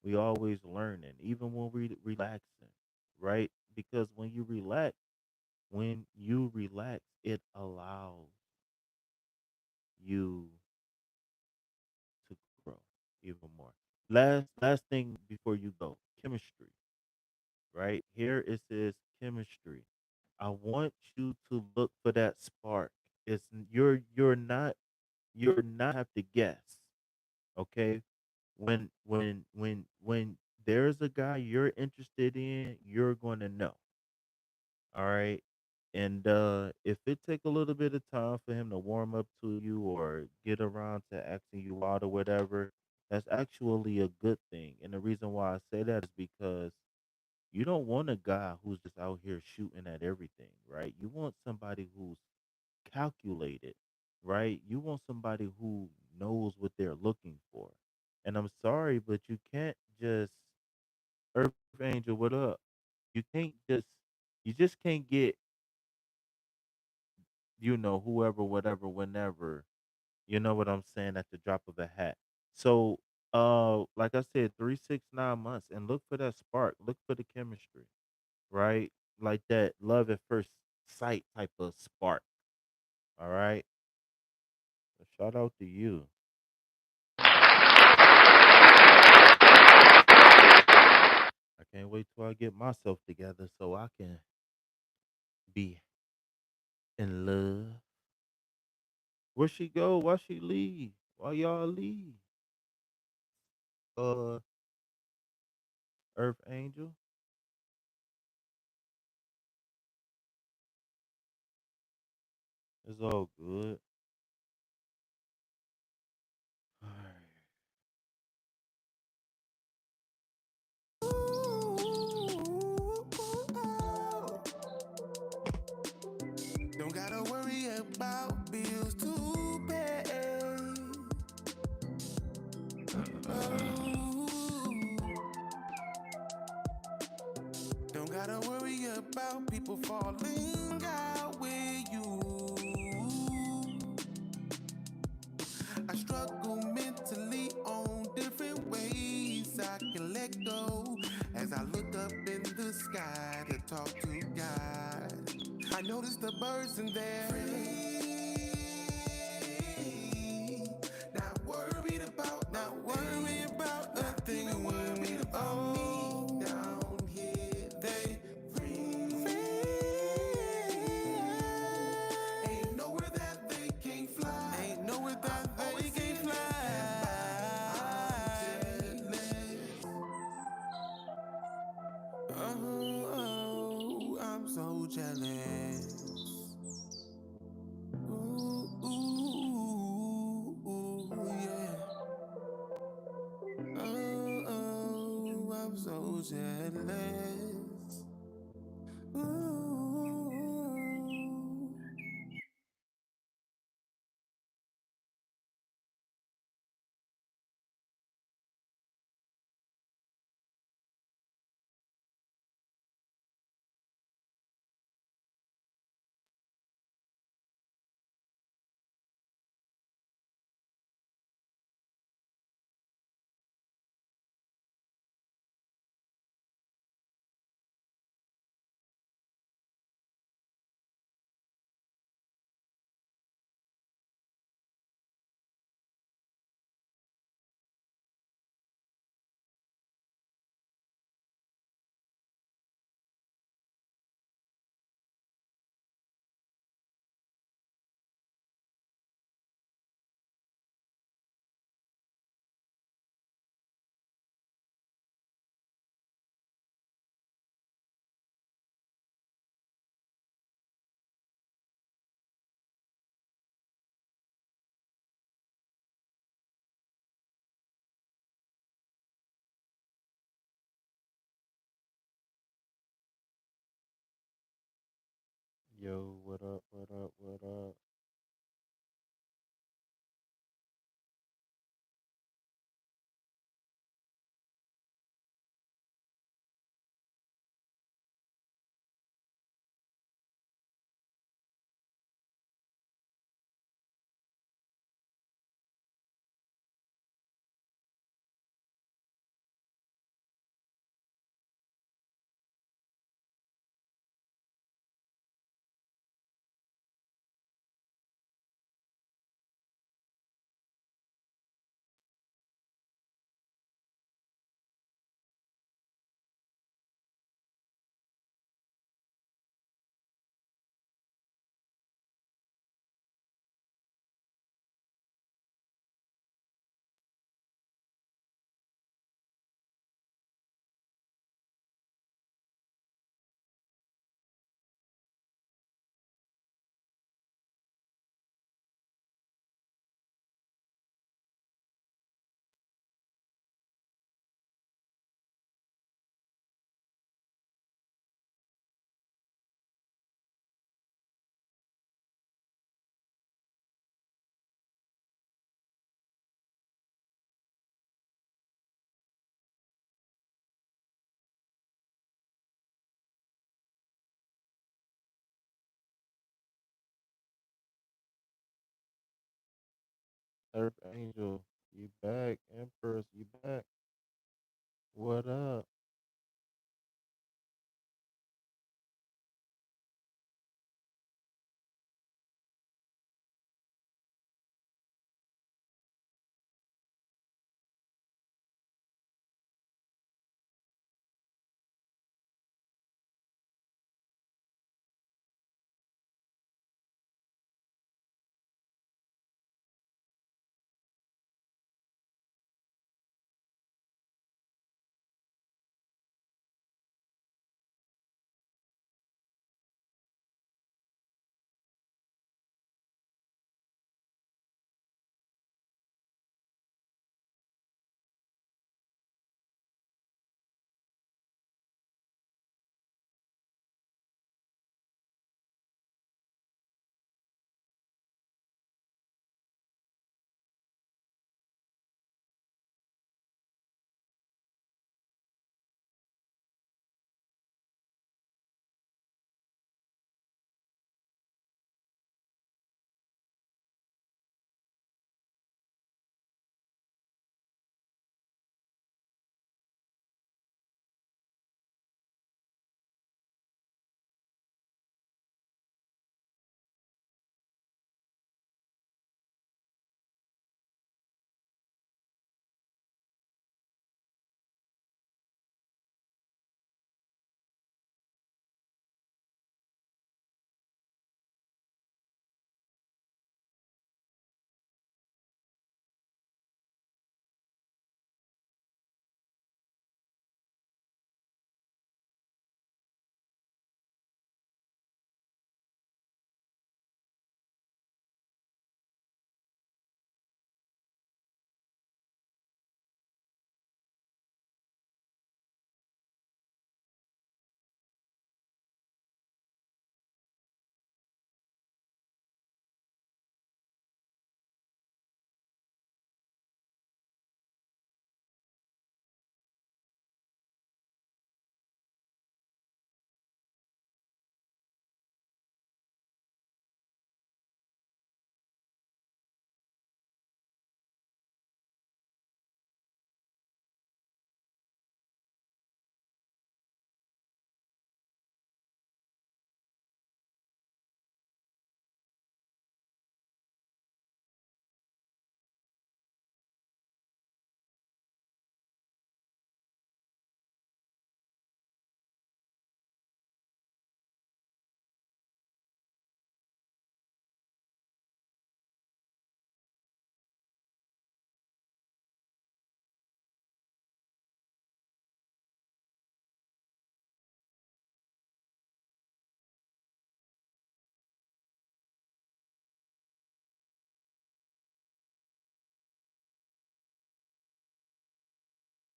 We always learning, even when we relaxing, right? Because when you relax, it allows you to grow even more. Last thing before you go, chemistry, right? Here it says chemistry. I want you to look for that spark. You're not have to guess. Okay. When there's a guy you're interested in, you're gonna know. All right. And if it take a little bit of time for him to warm up to you or get around to asking you out or whatever, that's actually a good thing. And the reason why I say that is because you don't want a guy who's just out here shooting at everything, right? You want somebody who's calculated, right? You want somebody who knows what they're looking for. And I'm sorry, but you can't just Earth Angel, what up? You can't just you just can't get, whoever, whatever, whenever. You know what I'm saying, at the drop of a hat. So like I said, 3, 6, 9 months, and look for that spark. Look for the chemistry, right? Like that love at first sight type of spark. All right. So shout out to you. I can't wait till I get myself together so I can be in love. Where she go? Why she leave? Why y'all leave? Uh, Earth Angel. It's all good. All right. Don't gotta worry about bills to pay. Oh, don't gotta worry about people falling out with you. I struggle mentally on different ways I can let go as I look up in the sky to talk to God. I notice the birds in there, free, not worried about a thing. Worried about me down here, they free. Ain't nowhere that they can't fly. Ain't nowhere that they can't fly. I'm jealous. Oh, I'm so jealous. Ooh, yeah. I'm so jealous. Ooh. Yo, what up? What up? What up? Earth Angel, you back? Empress, you back? What up?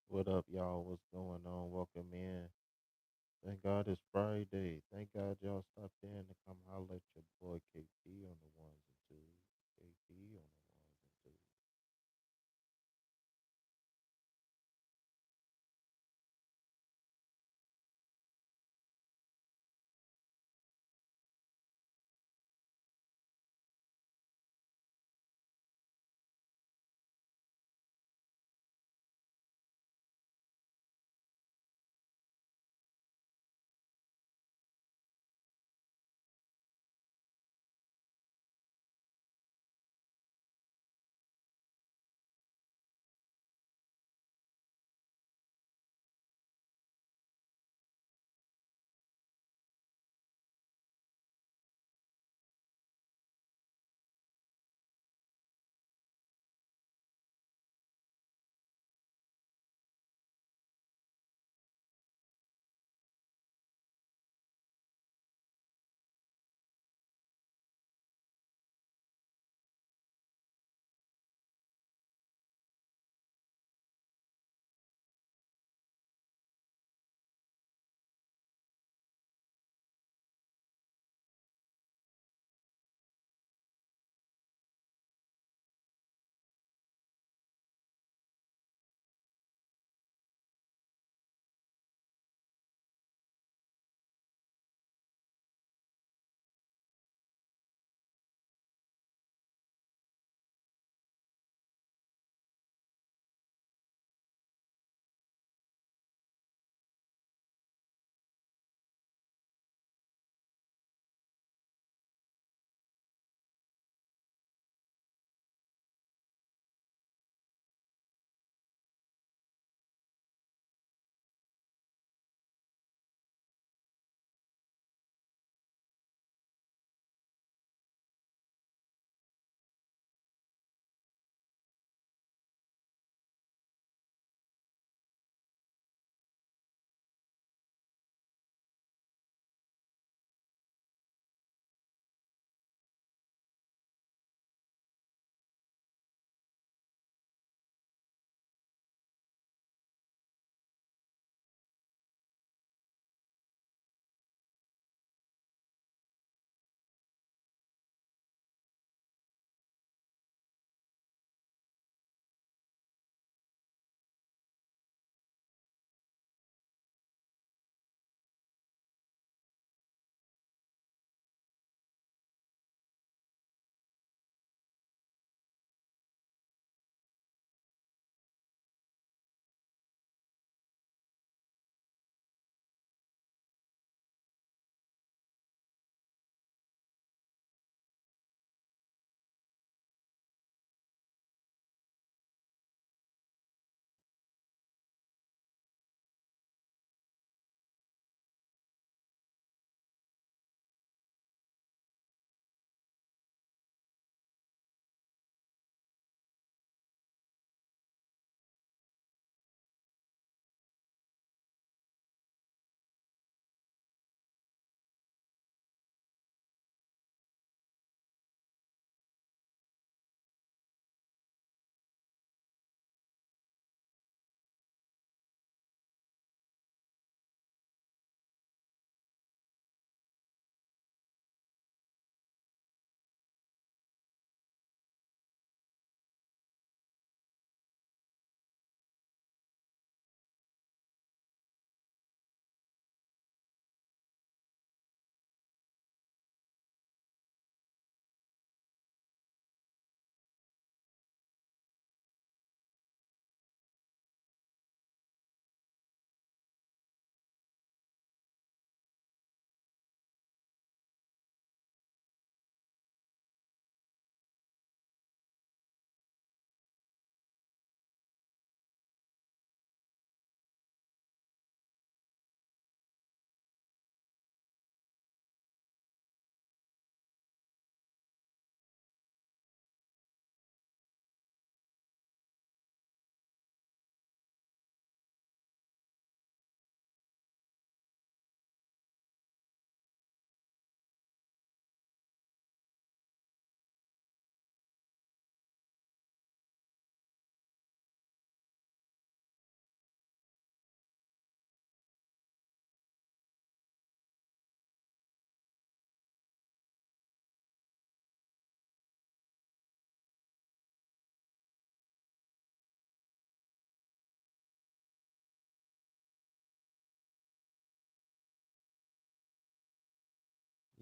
What up, y'all? What's going on? Welcome in. Thank God it's Friday. Thank God y'all stopped in to come holler at your boy KP on the ones and twos. KP on the ones and twos.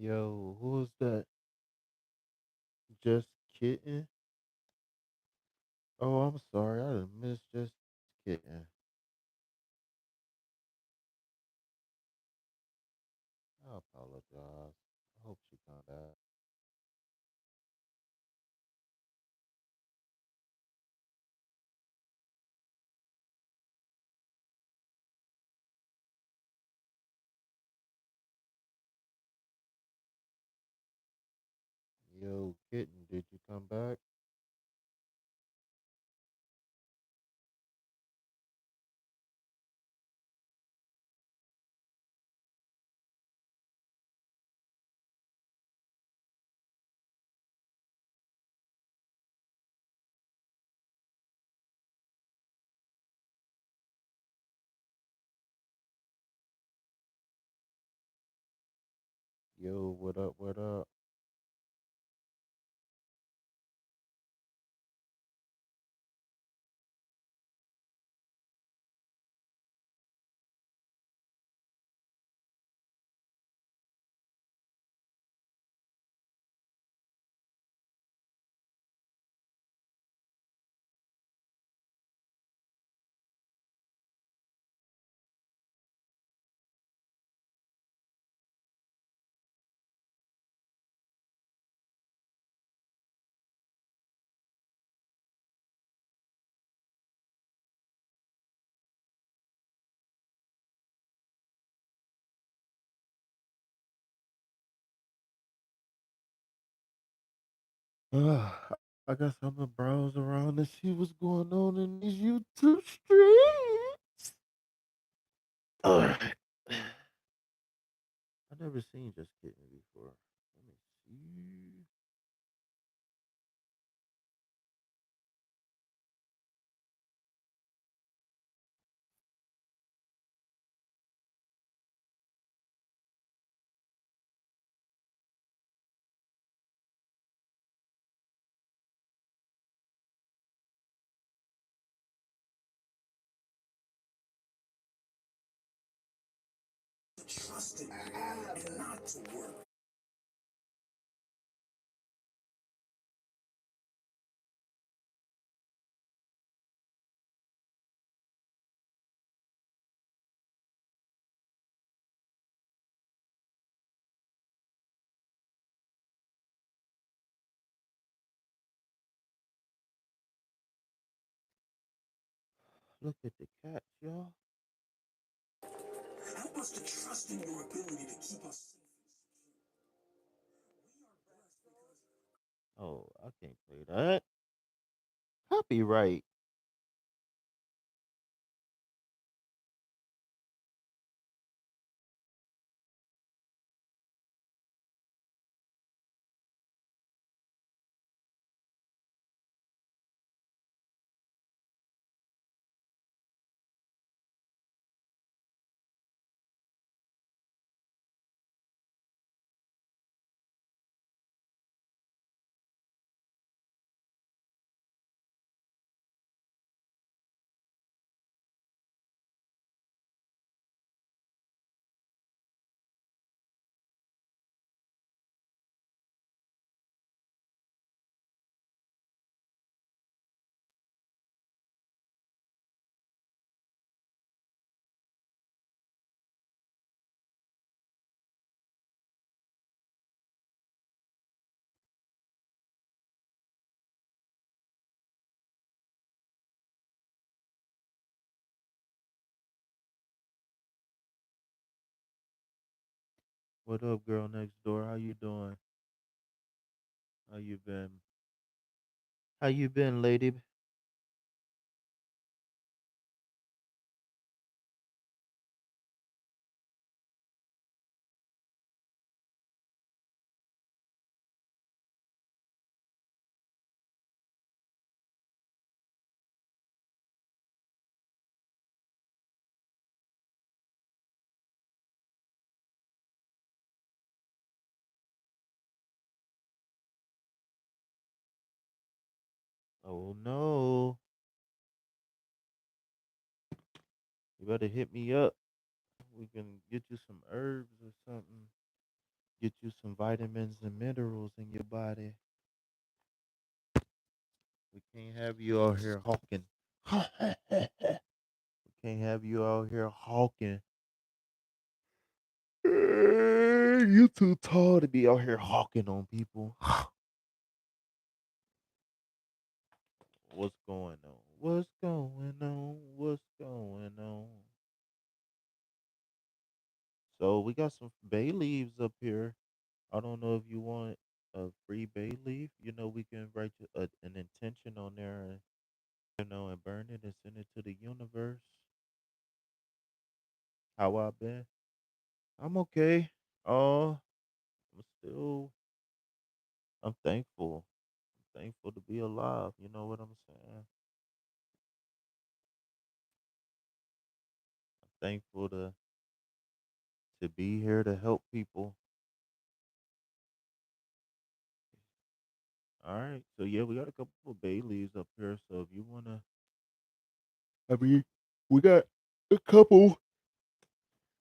Yo, who's that? Just kitten? Oh, I'm sorry. I done missed just kitten. I apologize. I hope she come back. Yo, kitten, did you come back? Yo, what up? What up? I guess I'm gonna browse around and see what's going on in these YouTube streets. Alright. I never seen Just Kitten before. Let me see. Look at the cats, y'all. Oh, I can't play that. Copyright. What up, girl next door? How you doing? How you been? How you been, lady? Oh no. You better hit me up. We can get you some herbs or something. Get you some vitamins and minerals in your body. We can't have you out here hawking. We can't have you out here hawking. You too tall to be out here hawking on people. What's going on? What's going on? What's going on? So we got some bay leaves up here. I don't know if you want a free bay leaf. We can write an intention on there and and burn it and send it to the universe. How I been? I'm okay. I'm still. I'm thankful. I'm thankful to be alive. You know what I'm saying? I'm thankful to be here to help people. All right. So yeah, we got a couple of bay leaves up here. So if you wanna, I mean, we got a couple.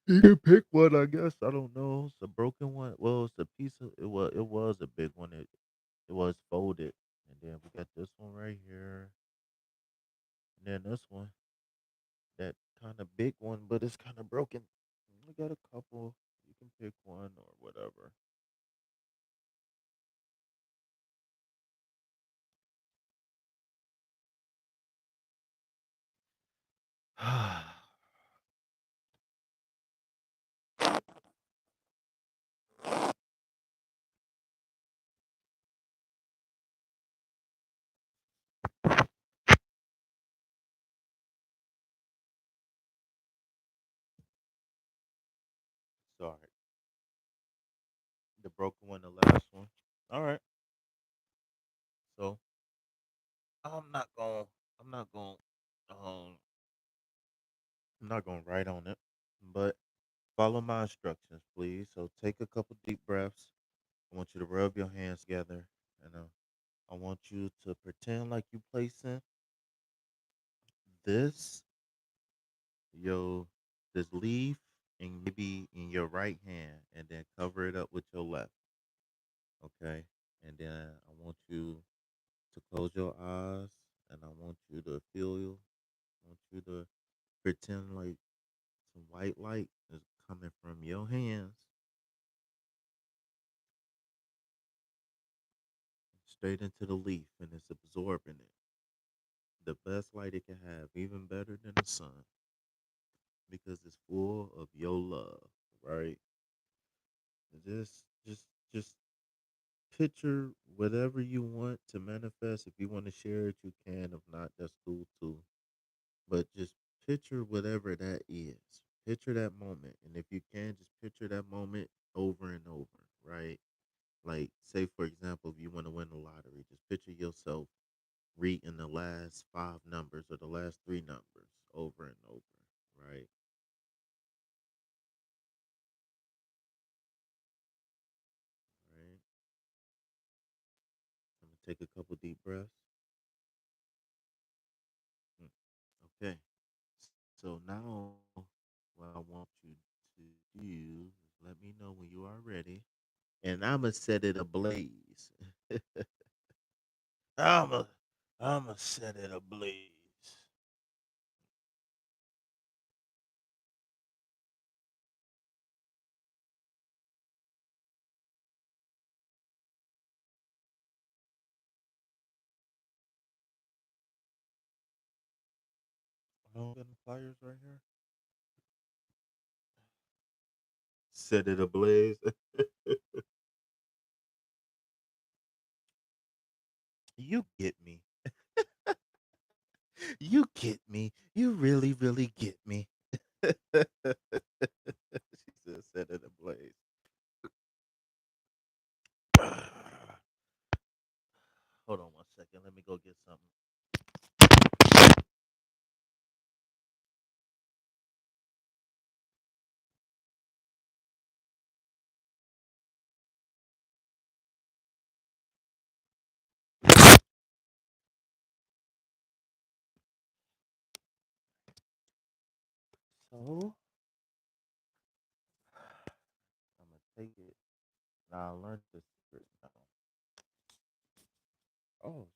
You can pick one, I guess. I don't know. It's a broken one. Well, it's a piece of it was a big one. It was folded, and then we got this one right here, and then this one, that kind of big one, but it's kind of broken. We got a couple. You can pick one or whatever. Sorry, the broken one, the last one. All right. So I'm not going. I'm not going. Um, I'm not going to write on it, but follow my instructions, please. So take a couple deep breaths. I want you to rub your hands together, and I want you to pretend like you placing this your this leaf and maybe in your right hand, and then cover it up with your left. Okay, and then I want you to close your eyes, and I want you to feel. I want you to pretend like some white light is coming from your hands straight into the leaf, and it's absorbing it. The best light it can have, even better than the sun, because it's full of your love, right? Just picture whatever you want to manifest. If you want to share it, you can. If not, that's cool too. But just picture whatever that is. Picture that moment, and if you can, just picture that moment over and over, right? Like, say for example, if you want to win the lottery, just picture yourself reading the last five numbers or the last three numbers over and over, right? Right. I'm gonna take a couple deep breaths. Mm, okay. So now, what I want you to do is let me know when you are ready, and I'ma set it ablaze. I'ma, I'ma set it ablaze. Oh, got the flyers right here. Set it ablaze. You get me. You get me. You really, really get me. She said, set it ablaze. Hold on one second. Let me go get something. So, I'm going to take it. Now I learned the secret now. Oh,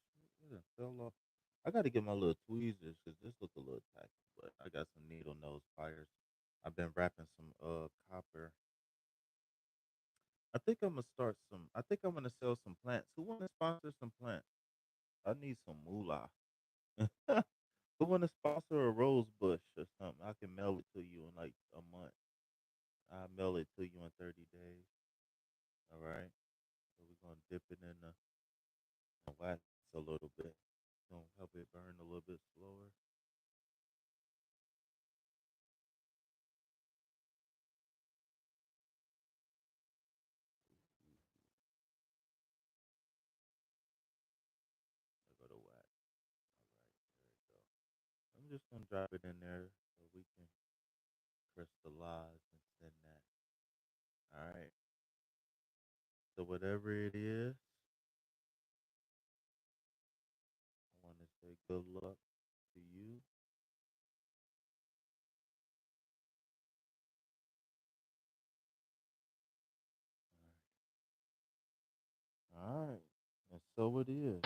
shit, it fell off. I got to get my little tweezers because this look a little tacky. But I got some needle nose pliers. I've been wrapping some copper. I think I'm gonna start some. I think I'm gonna sell some plants. Who want to sponsor some plants? I need some moolah. Who want to sponsor a rose bush or something? I can mail it to you in like a month. I'll mail it to you in 30 days. All right. So we're gonna dip it in the wax a little bit. Gonna help it burn a little bit slower. There go the wax. All right, there we go. I'm just gonna drop it in there so we can crystallize and send that. All right. So whatever it is, I want to say good luck to you. All right. And so it is.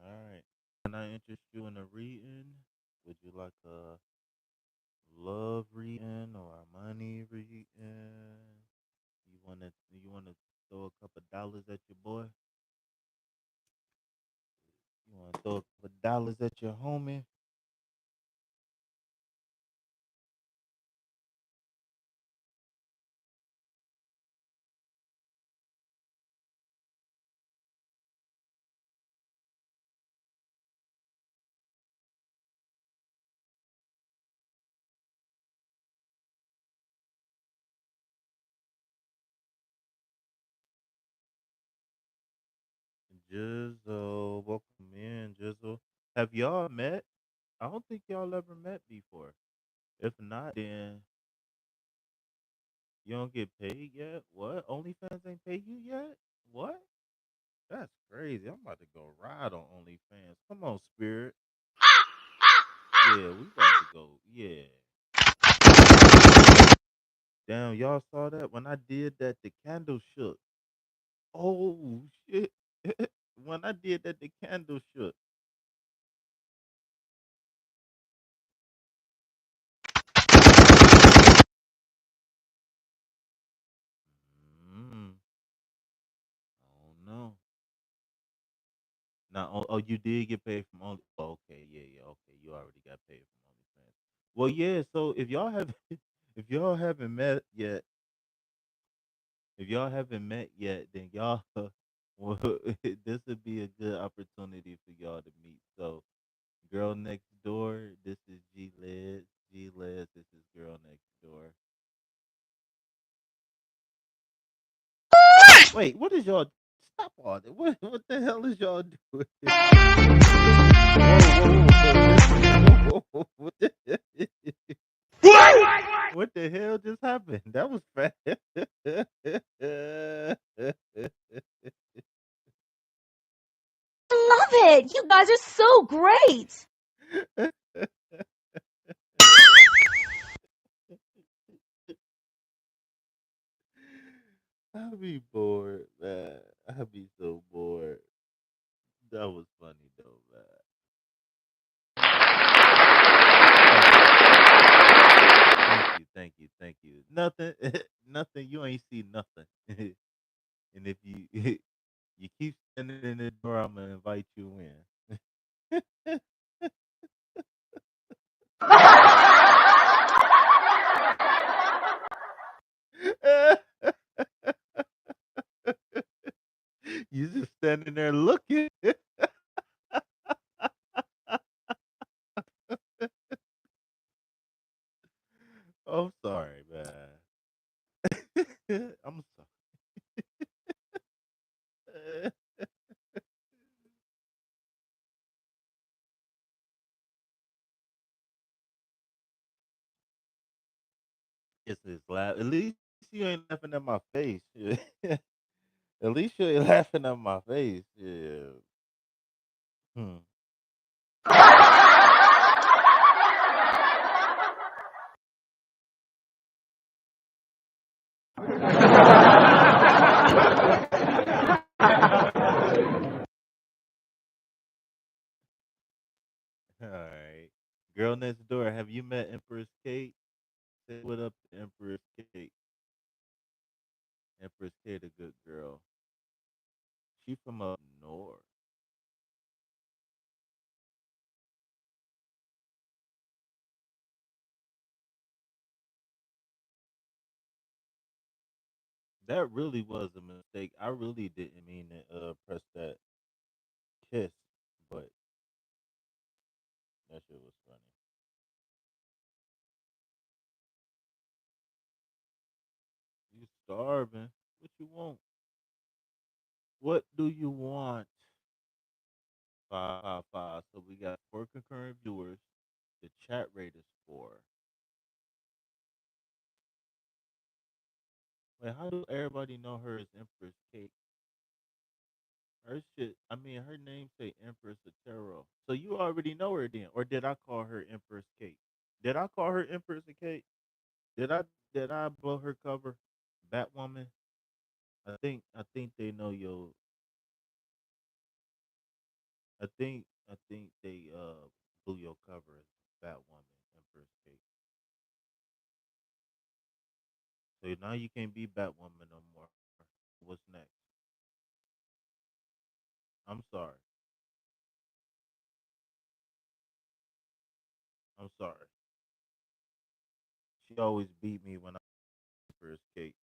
All right. Can I interest you in a reading? Would you like a love reading or a money reading? You wanna throw a couple dollars at your boy? You wanna throw a couple dollars at your homie? Jizzle, welcome in, Jizzle. Have y'all met? I don't think y'all ever met before. If not, then you don't get paid yet? What? OnlyFans ain't pay you yet? What? That's crazy. I'm about to go ride on OnlyFans. Come on, Spirit. Yeah, we about to go. Yeah. Damn, y'all saw that? When I did that, the candle shook. Oh, shit. When I did that, the candle shook. Mm, I don't know. Now, oh, you did get paid from Only. Oh, okay, yeah, yeah, okay. You already got paid from OnlyFans. Well, yeah. So if y'all have, if y'all haven't met yet, if y'all haven't met yet, then y'all, well, this would be a good opportunity for y'all to meet. So, girl next door, this is G Les. G Les, this is girl next door. Wait, what is y'all? Stop all that. What the hell is y'all doing? Whoa, whoa, whoa, what what the hell just happened? That was fast. Love it. You guys are so great. I'd be bored, man. I'd be so bored. That was funny though, man. Thank you, thank you, thank you. Nothing, nothing. You ain't see nothing. And if you you keep standing in the door, I'm gonna invite you in. You just standing there looking. I'm sorry, man. I'm sorry. It's his laugh. At least you ain't laughing at my face. At least you ain't laughing at my face. Yeah. Hmm. Girl next door, have you met Empress Kate? Say what up to Empress Kate. Empress Kate, a good girl. She from up north. That really was a mistake. I really didn't mean to press that kiss, but that shit was funny. You starving? What you want? What do you want? 555. So we got 4 concurrent viewers. The chat rate is 4. Wait, how do everybody know her as Empress Kate? Her shit, I mean, her name say Empress Otero. So you already know her then, or did I call her Empress Kate? Did I call her Empress Kate? Did I blow her cover? Batwoman. I think they know your. I think they blew your cover as Batwoman, Empress Kate. So now you can't be Batwoman no more. What's next? I'm sorry. I'm sorry. She always beat me when I Empress Kate.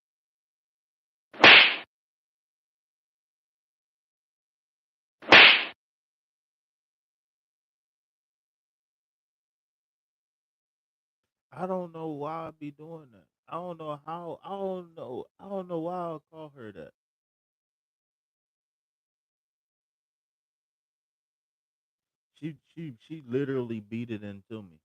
I don't know why I be doing that. I don't know how. I don't know. I don't know why I call her that. She literally beat it into me.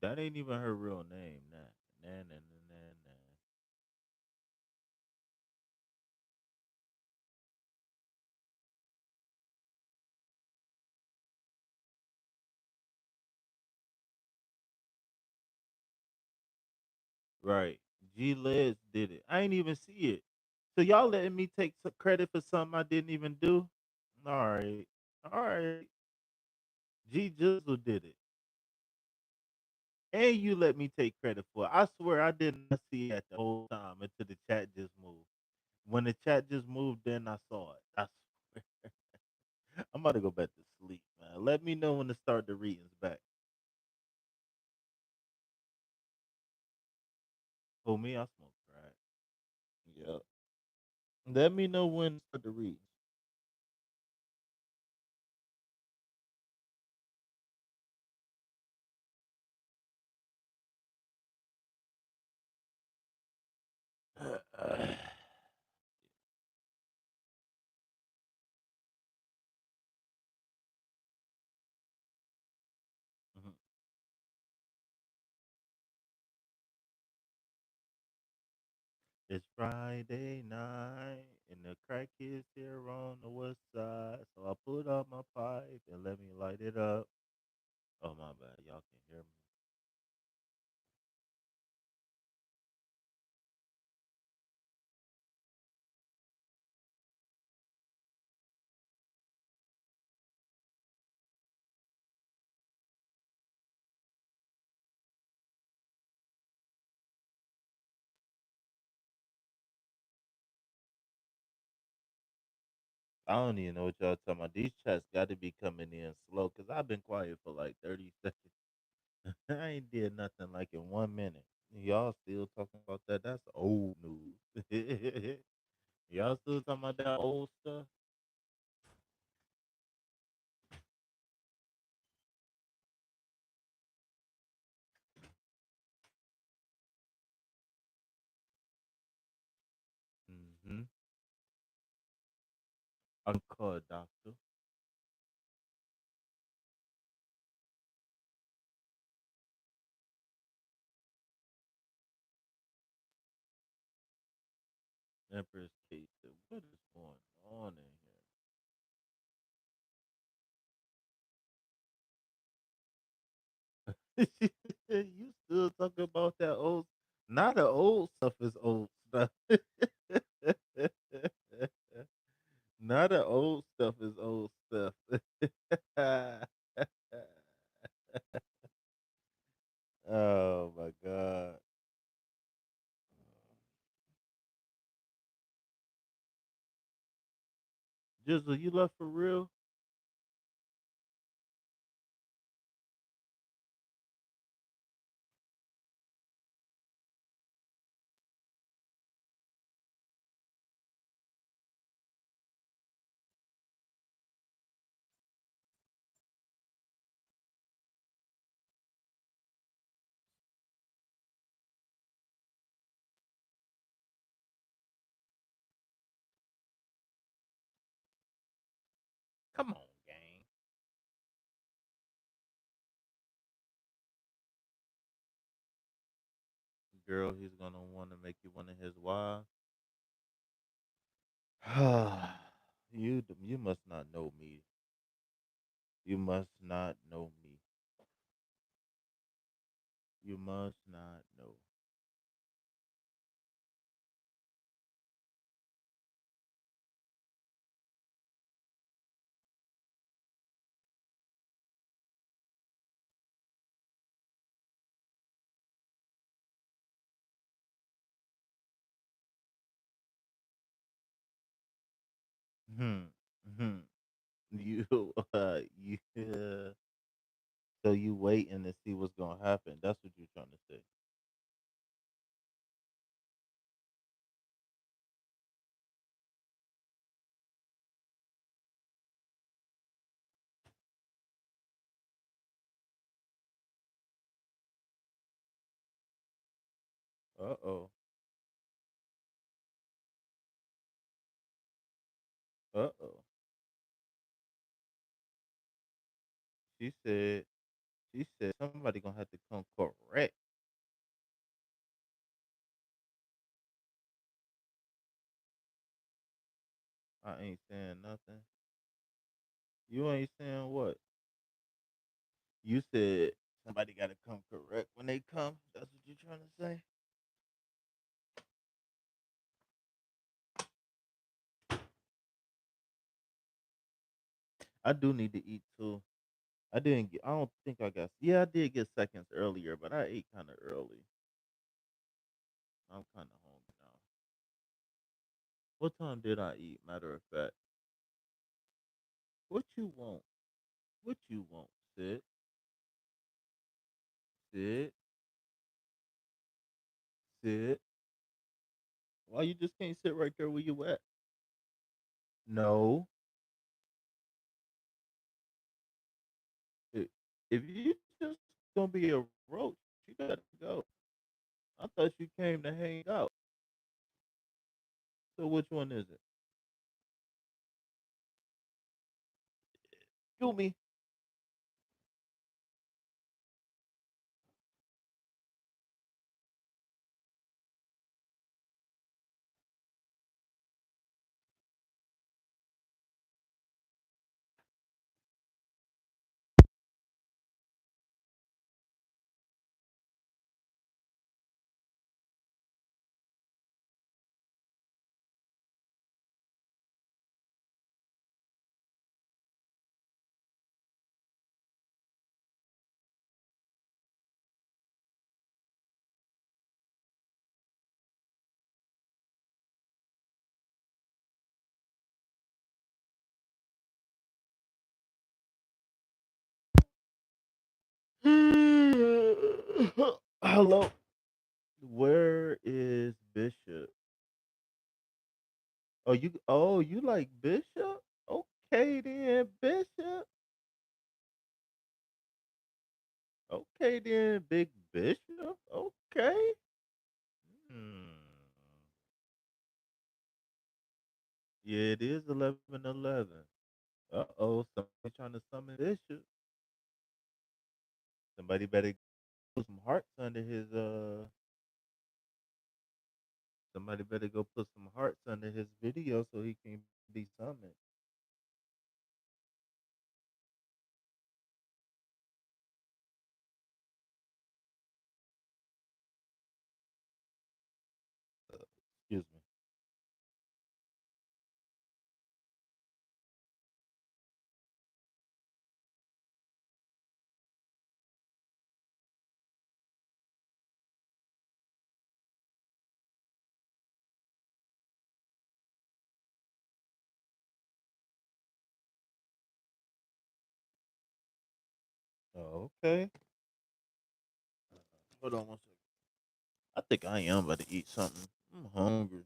That ain't even her real name. Nah. Right. G Liz did it. I ain't even see it. So y'all letting me take some credit for something I didn't even do? All right. All right. G Jizzle did it. And you let me take credit for it. I swear I did not see it the whole time until the chat just moved. When the chat just moved, then I saw it. I swear. I'm about to go back to sleep, man. Let me know when to start the readings back. For me, I smoke crack. Yep. Let me know when to start the readings. Mhm. It's Friday night, and the crack is here on the west side. So I put up my pipe and let me light it up. Oh, my bad. Y'all can hear me. I don't even know what y'all talking about. These chats got to be coming in slow because I've been quiet for like 30 seconds. I ain't did nothing like in 1 minute. Y'all still talking about that? That's old news. Y'all still talking about that old stuff? Mm-hmm. I can call a doctor. Empress Kate said, what is going on in here? You still talking about that old? Not the old stuff is old stuff. Not the old stuff is old stuff. Oh my god. Jizzle, you left for real? Come on, gang. Girl, he's gonna want to make you one of his wives. You must not know me. You must not know me. You must not know. Hmm. Hmm. You you so you waiting to see what's gonna happen. That's what you're trying to say. Uh oh. Uh oh. She said somebody gonna have to come correct. I ain't saying nothing. You ain't saying what? You said somebody gotta come correct when they come. That's what you're trying to say? I do need to eat too. I don't think I got, yeah, I did get seconds earlier, but I ate kinda early. I'm kinda hungry now. What time did I eat, matter of fact? What you want? What you want? Sit, sit, sit. Why you just can't sit right there where you at? No. I- If you just gonna be a roach, you gotta go. I thought you came to hang out. So which one is it? Do me. Hello. Where is Bishop? Oh you like Bishop? Okay then, Bishop. Okay then, Big Bishop. Okay. Hmm. Yeah, it is 11:11. Uh-oh, somebody trying to summon Bishop. Somebody better put some hearts under his somebody better go put some hearts under his video so he can be summoned. Okay. Hold on one second. I think I am about to eat something. I'm hungry.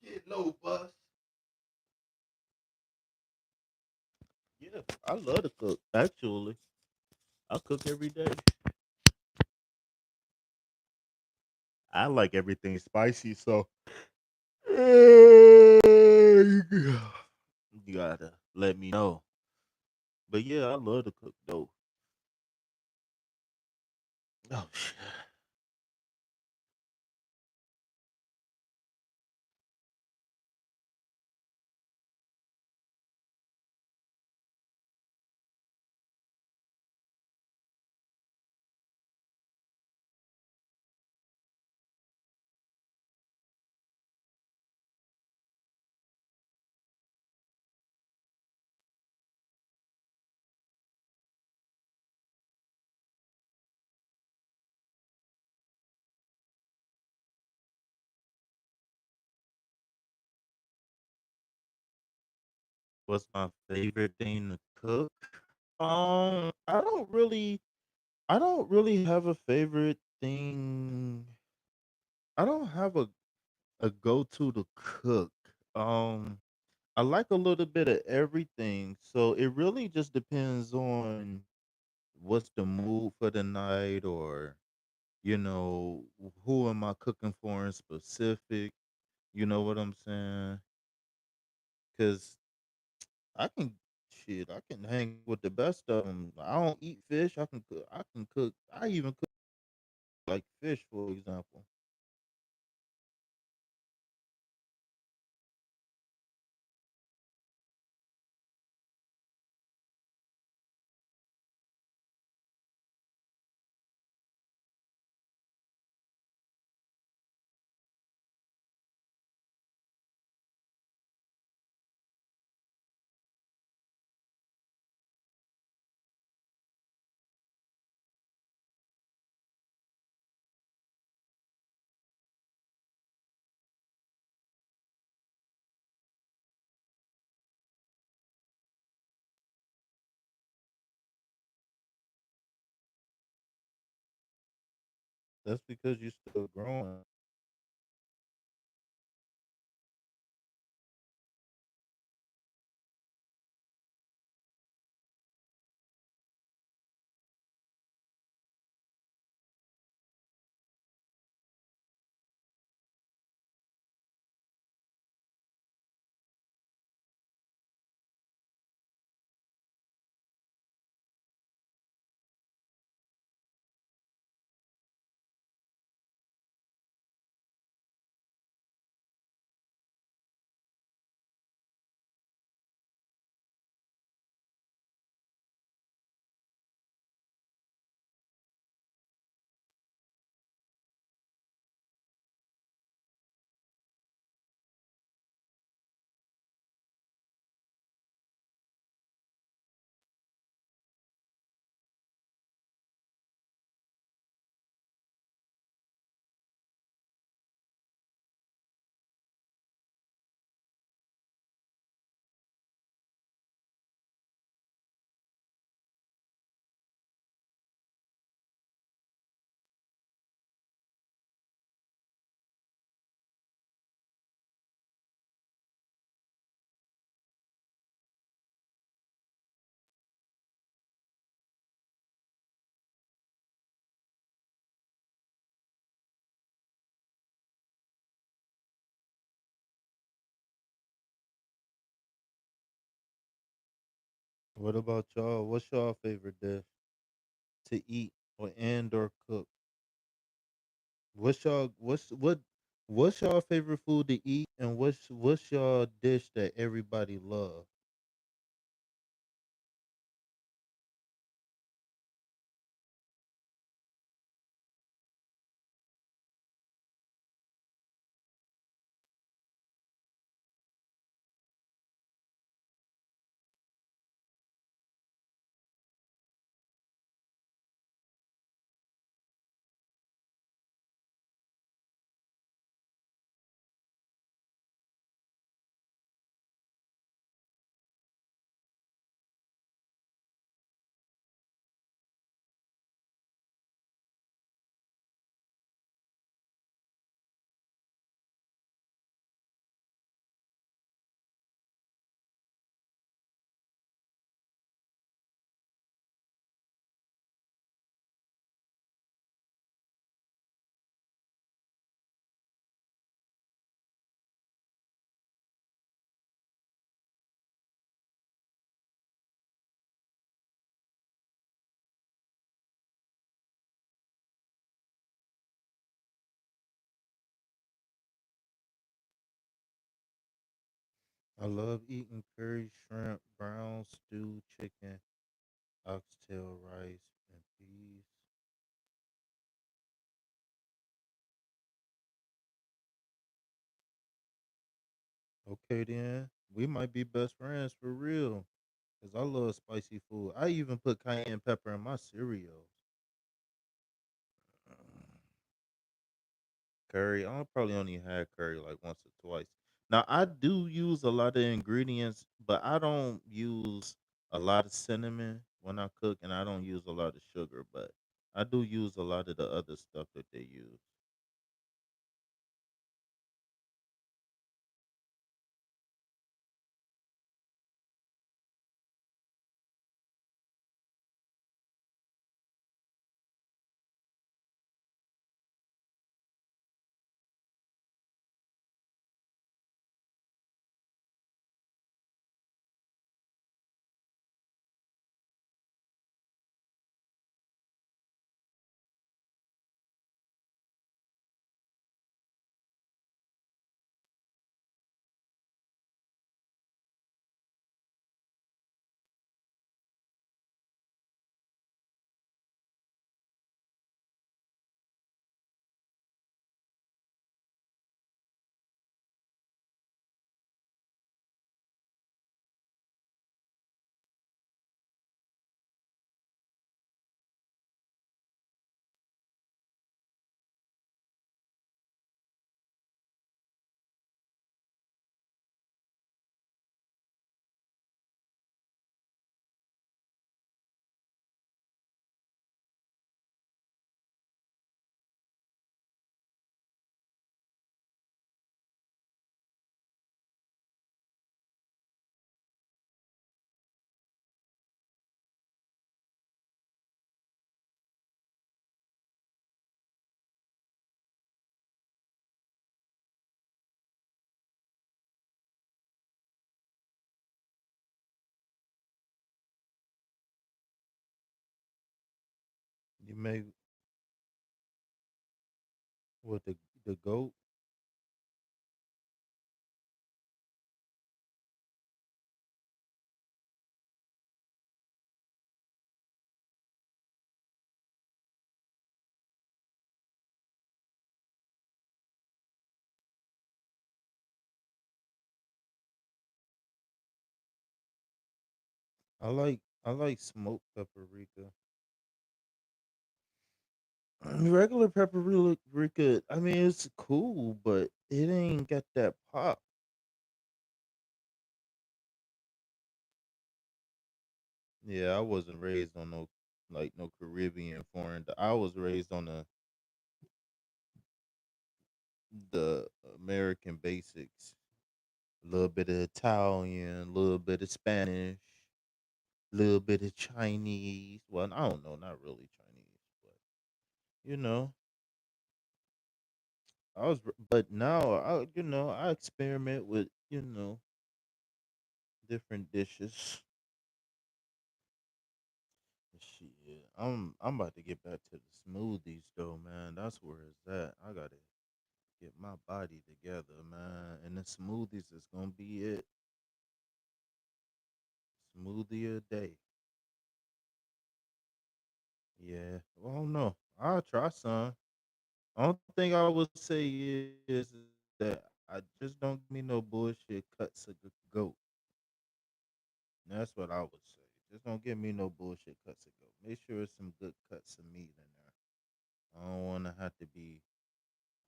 Get low, bus. Yeah, I love to cook. Actually, I cook every day. I like everything spicy, so you gotta let me know. But yeah, I love to cook though. Oh shit. What's my favorite thing to cook? I don't really have a favorite thing. I don't have a go to cook. Um, I like a little bit of everything, so it really just depends on what's the mood for the night, or who am I cooking for in specific. You know what I'm saying? Because I can I can hang with the best of them. I don't eat fish. I can cook. I can cook. I even cook like fish, for example. That's because you're still growing. What about y'all? What's y'all favorite dish to eat or cook? What's y'all favorite food to eat, and what's y'all dish that everybody love? I love eating curry shrimp, brown stew chicken, oxtail rice, and peas. Okay then, we might be best friends for real. Cause I love spicy food. I even put cayenne pepper in my cereals. Curry, I probably only had curry like once or twice. Now I do use a lot of ingredients, but I don't use a lot of cinnamon when I cook, and I don't use a lot of sugar. But I do use a lot of the other stuff that they use. You make with the goat. I like smoked paprika. Regular paprika, I mean, it's cool, but it ain't got that pop. Yeah, I wasn't raised on no no Caribbean foreign. I was raised on the American basics. A little bit of Italian, a little bit of Spanish, a little bit of Chinese. Well, I don't know, not really Chinese, but you know, but now I experiment with different dishes. Shit, I'm about to get back to the smoothies though, man. That's where it's at. I gotta get my body together, man. And the smoothies is gonna be it. Smoothie a day. Yeah. Well, I don't know. I'll try some. Only thing I would say is that I just don't give me no bullshit cuts of goat. That's what I would say. Just don't give me no bullshit cuts of goat. Make sure it's some good cuts of meat in there. I don't want to have to be.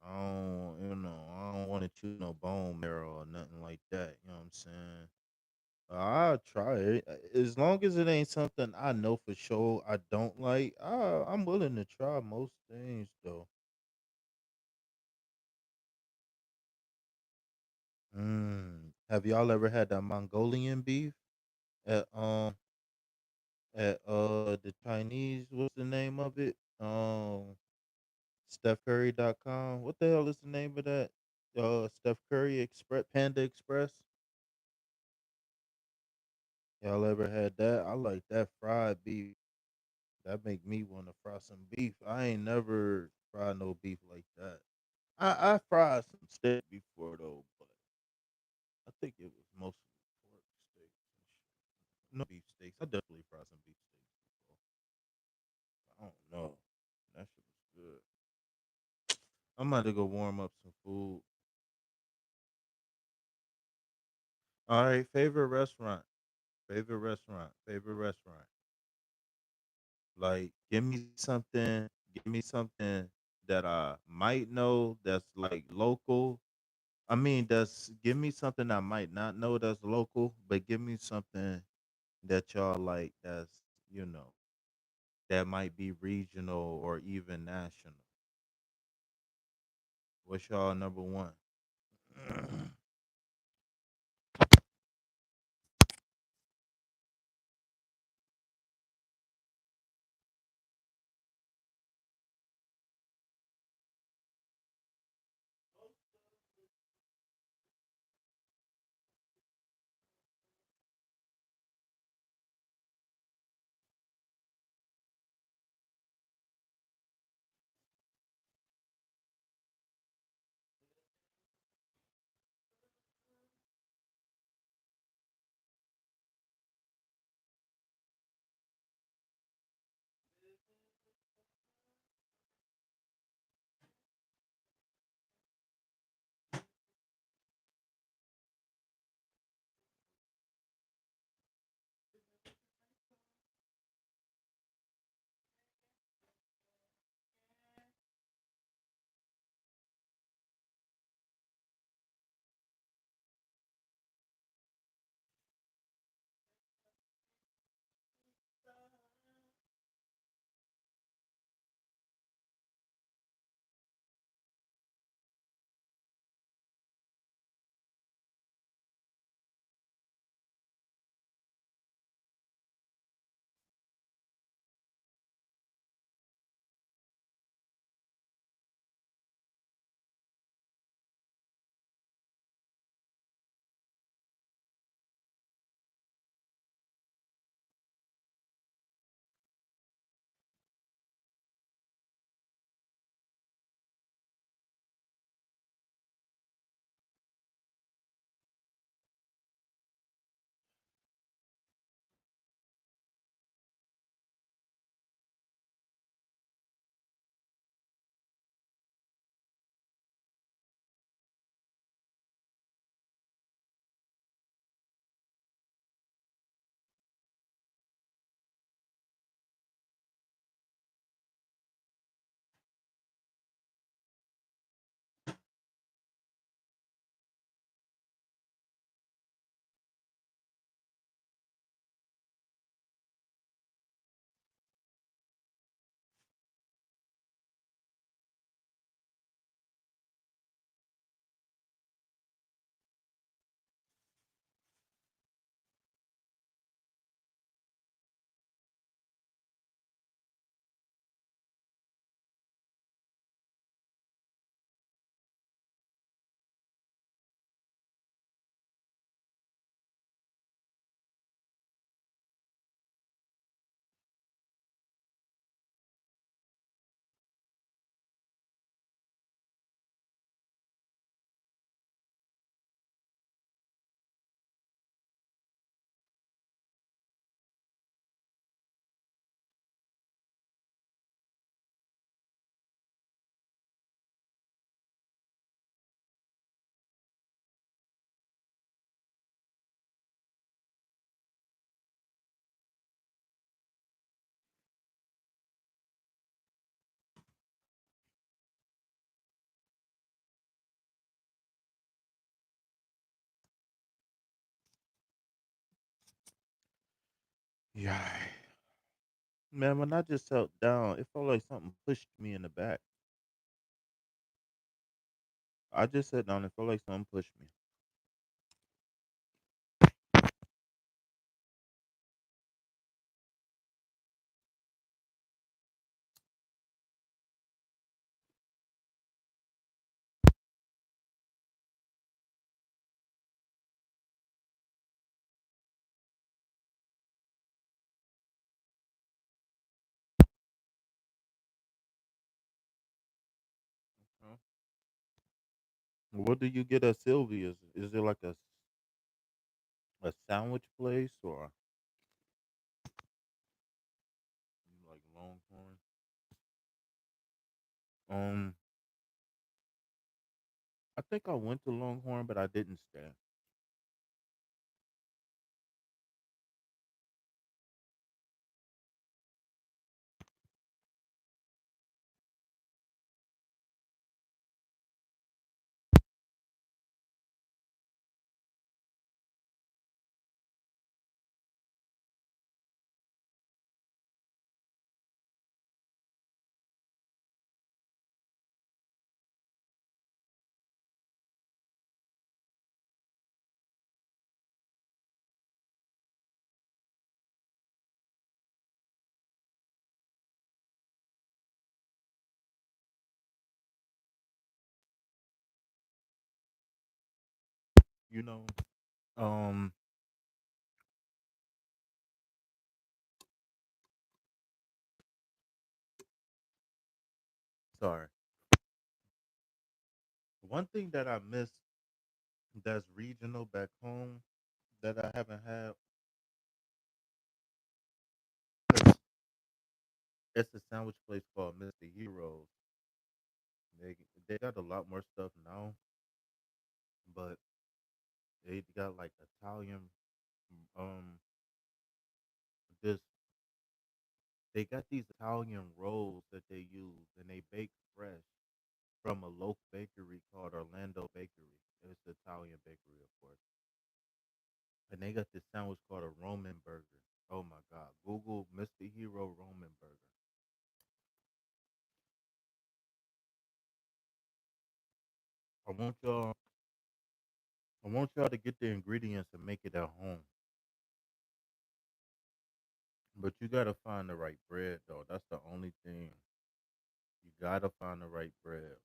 I don't, I don't want to chew no bone marrow or nothing like that. You know what I'm saying? I'll try it as long as it ain't something I know for sure I don't like. I'm willing to try most things though. Have y'all ever had that Mongolian beef at the Chinese? What's the name of it? StephCurry.com. What the hell is the name of that? Steph Curry Express, Panda Express. Y'all ever had that? I like that fried beef. That make me want to fry some beef. I ain't never fried no beef like that. I fried some steak before though, but I think it was mostly pork steaks and shit. No beef steaks. I definitely fried some beef steaks before. I don't know. That shit was good. I'm about to go warm up some food. All right, favorite restaurant. Favorite restaurant. Favorite restaurant. Like, give me something that I might know that's like local. I mean, that's give me something I might not know that's local, but give me something that y'all like that's, you know, that might be regional or even national. What's y'all number one? Yeah. Man, when I just sat down, it felt like something pushed me in the back. I just sat down and felt like something pushed me. Huh? What do you get at Sylvia's? Is it like a sandwich place or like Longhorn? Um, I think I went to Longhorn, but I didn't stay. You know, um, sorry. One thing that I miss that's regional back home that I haven't had, 'cause it's a sandwich place called Mr. Heroes. They got a lot more stuff now, but they got like Italian. This they got these Italian rolls that they use, and they bake fresh from a local bakery called Orlando Bakery. It's the Italian bakery, of course. And they got this sandwich called a Roman burger. Oh my God! Google Mr. Hero Roman burger. I want y'all. I want y'all to get the ingredients and make it at home. But you gotta find the right bread, though. That's the only thing. You gotta find the right bread.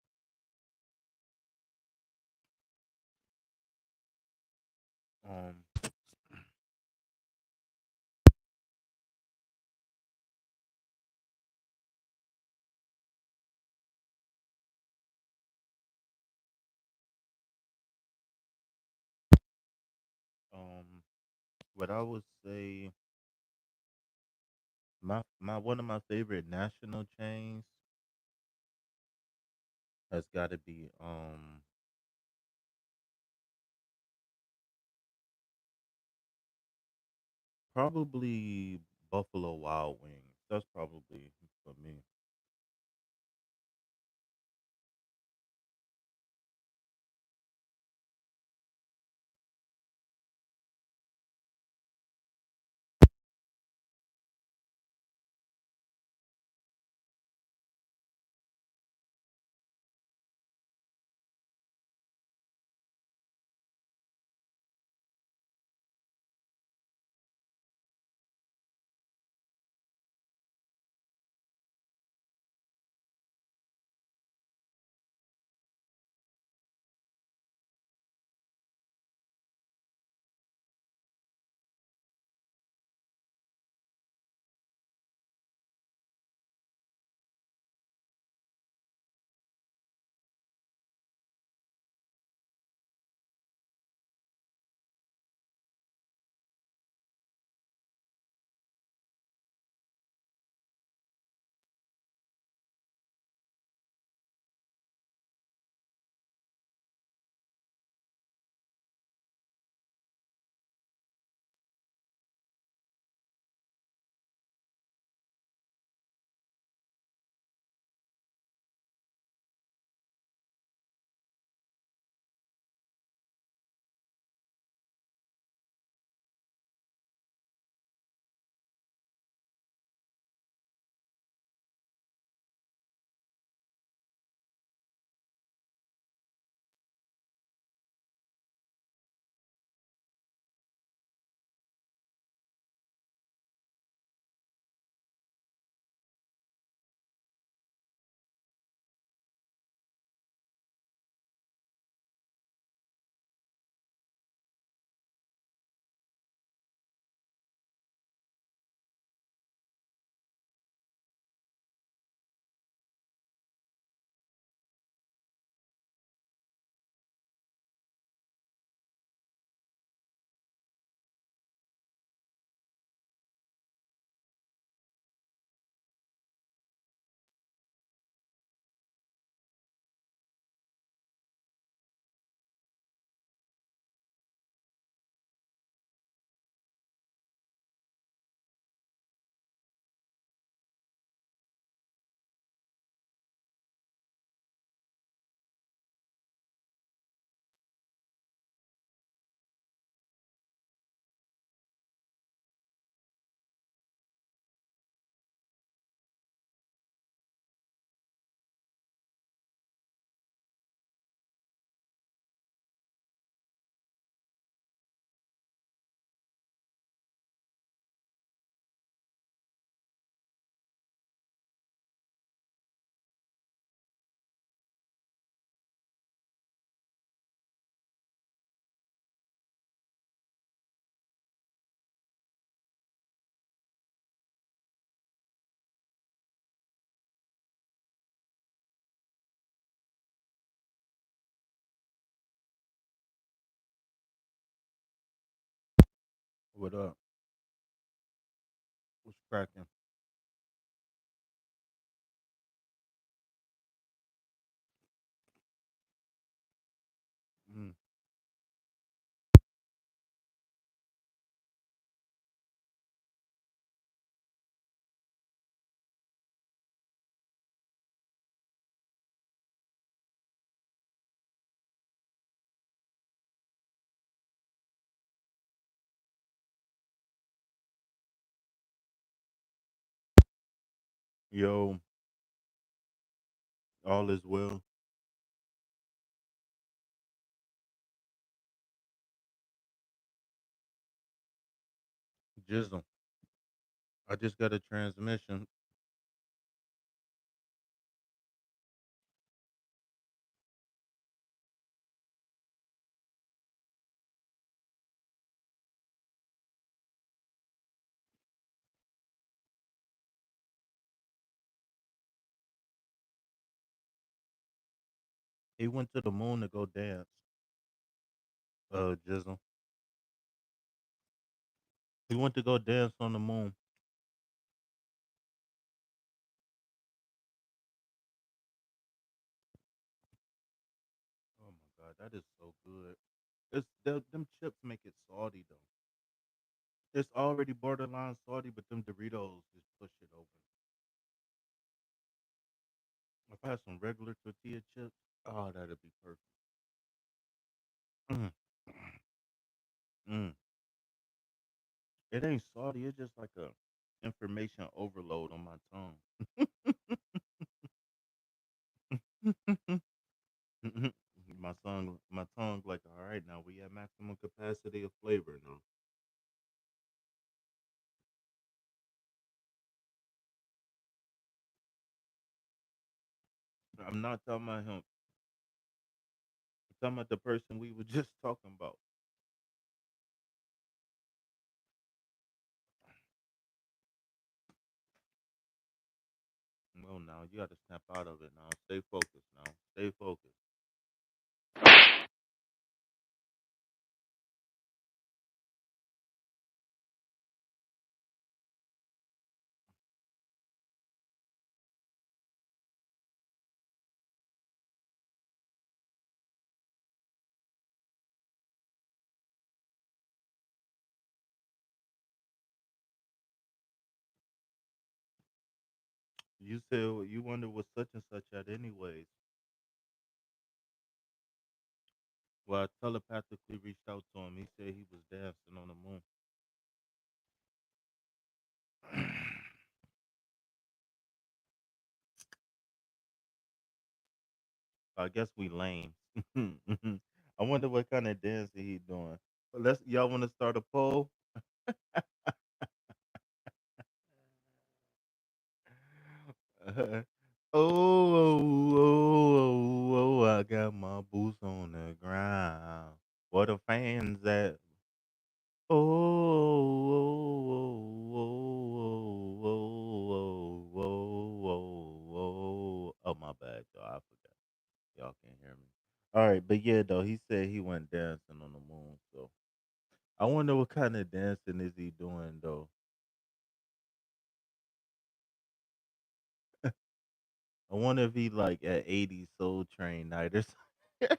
Um, what I would say, my one of my favorite national chains has got to be probably Buffalo Wild Wings. That's probably for me. What up? What's cracking? Mm. Yo, all is well. Jizzle. I just got a transmission. He went to the moon to go dance. Jizzle. He went to go dance on the moon. Oh my god, that is so good. Them chips make it salty though. It's already borderline salty, but them Doritos just push it over. If I had some regular tortilla chips, oh, that'd be perfect. Mm, mm. It ain't salty. It's just like a information overload on my tongue. My tongue, like, all right, now we at maximum capacity of flavor now. I'm not talking about him. I'm talking about the person we were just talking about. No, now you got to snap out of it now. Stay focused now. Stay focused. You said you wonder what such and such at, anyways. Well, I telepathically reached out to him. He said he was dancing on the moon. I guess we lame. I wonder what kind of dance he doing. Let's y'all want to start a poll? Oh, I got my boots on the ground. What the fans at? Oh, my bad, y'all. I forgot. Y'all can't hear me. All right, but yeah, though he said he went dancing on the moon. So I wonder what kind of dancing is he doing though. I wonder if he like at 80 Soul Train night or something.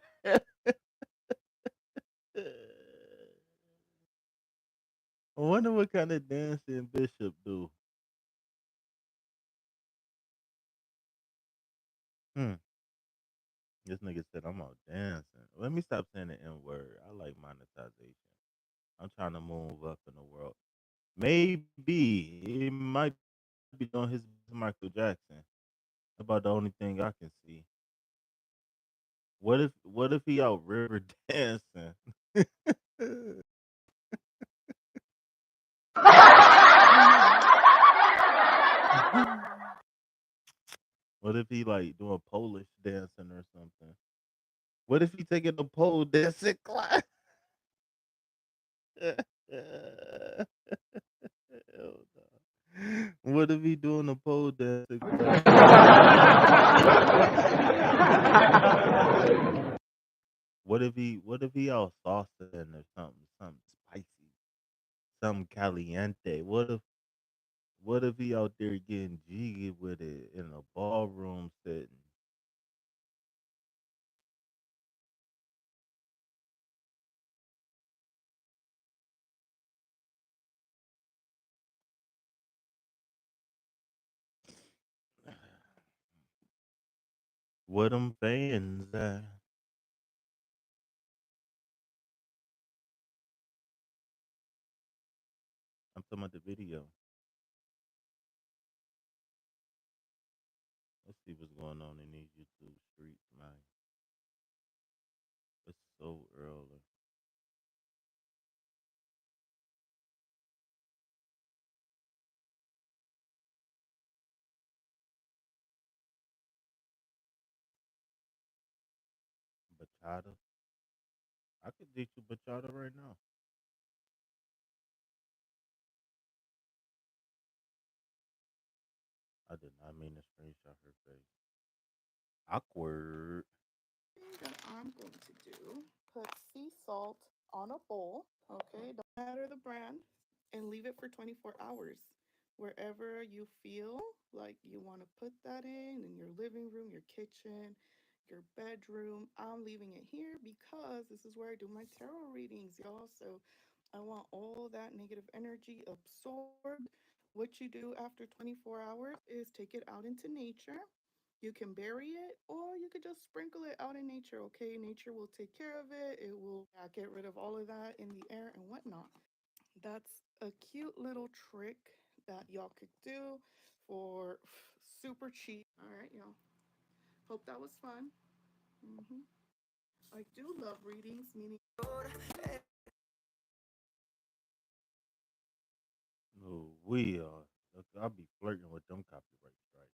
I wonder what kind of dancing Bishop do. Hmm. This nigga said I'm out dancing. Let me stop saying the N word. I like monetization. I'm trying to move up in the world. Maybe it might be on his Michael Jackson. About the only thing I can see. What if he out river dancing? What if he like doing Polish dancing or something? What if he taking the pole dancing class? Hell no. What if he doing a pole dancing class? What if he out saucing or something spicy? something caliente? What if he out there getting jiggy with it in a ballroom setting? What them fans at? I'm talking about the video. Let's see what's going on in these YouTube streets, man. It's so early. Bachata. I could teach you bachata right now. I did not mean to screenshot her face. Awkward. That I'm going to do, put sea salt on a bowl, okay, don't matter the brand, and leave it for 24 hours. Wherever you feel like you want to put that in your living room, your kitchen, your bedroom, I'm leaving it here because this is where I do my tarot readings, y'all. So I want all that negative energy absorbed. What you do after 24 hours is take it out into nature. You can bury it or you could just sprinkle it out in nature, okay? Nature will take care of it. It will get rid of all of that in the air and whatnot. That's a cute little trick that y'all could do for super cheap. All right, y'all. Hope that was fun. hmm I do love readings, meaning No, we are. Look, I'll be flirting with them copyright strikes.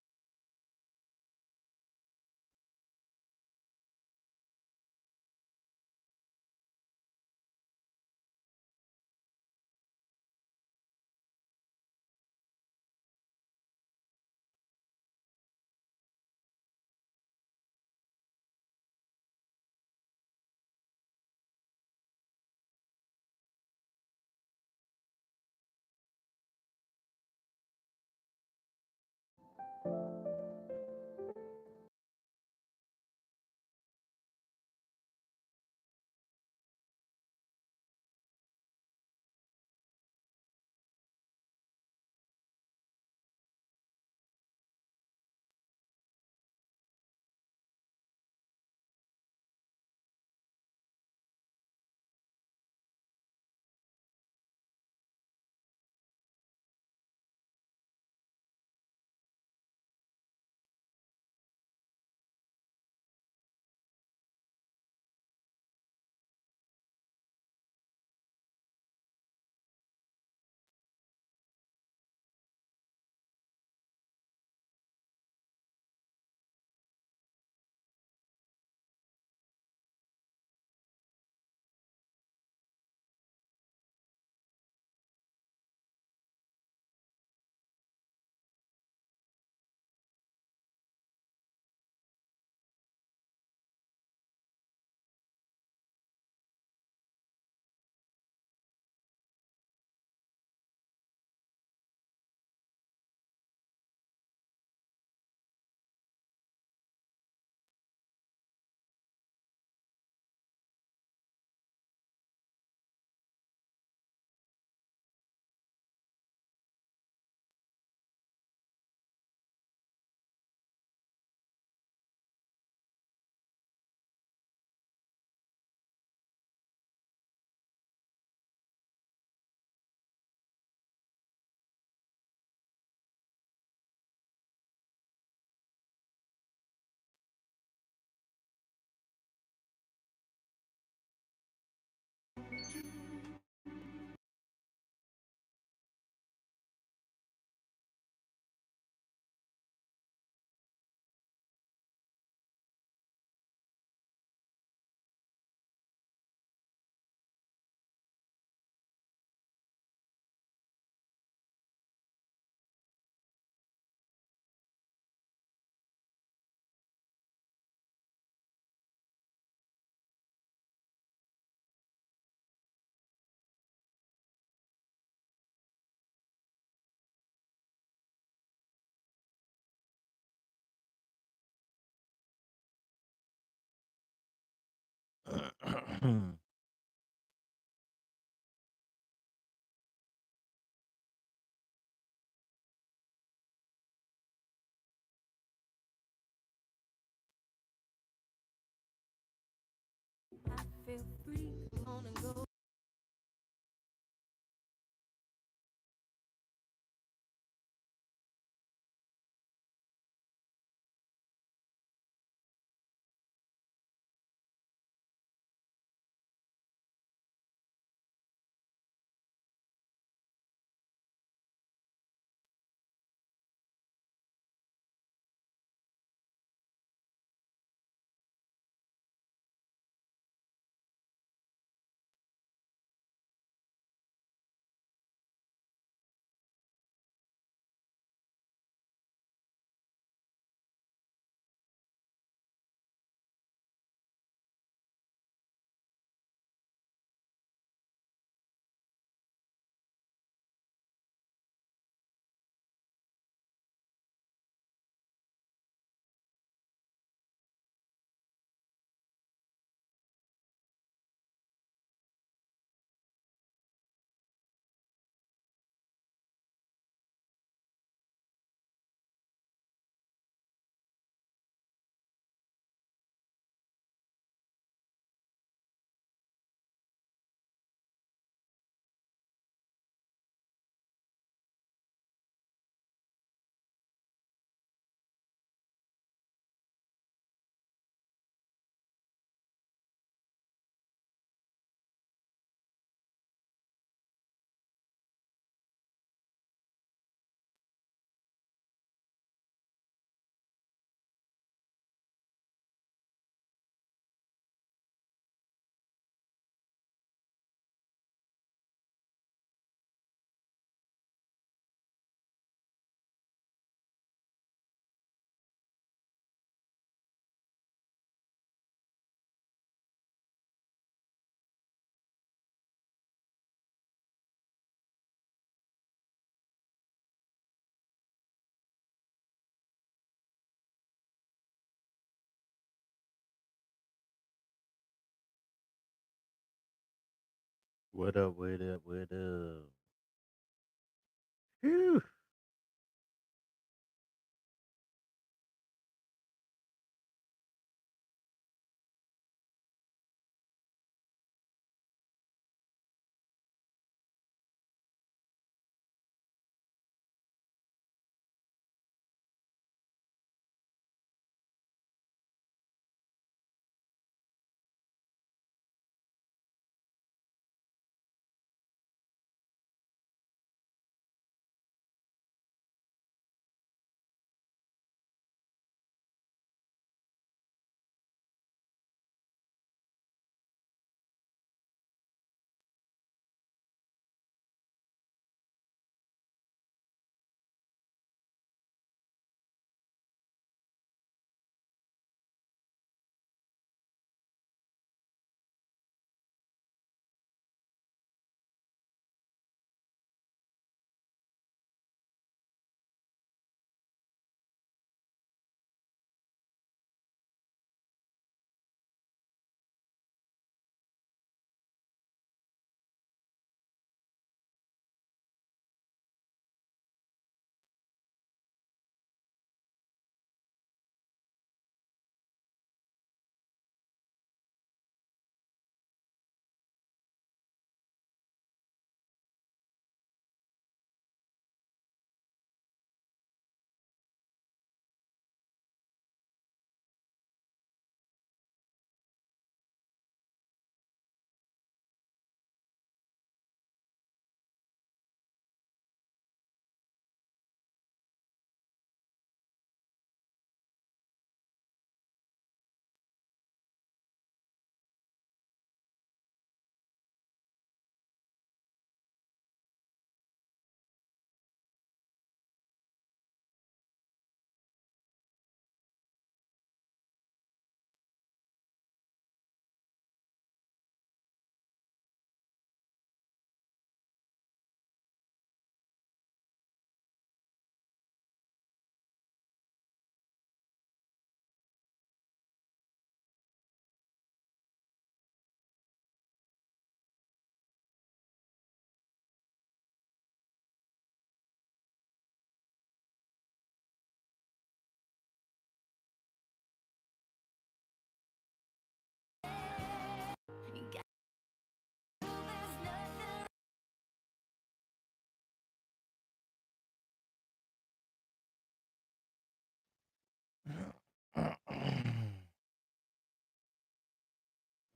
What up? What up? What up? Phew.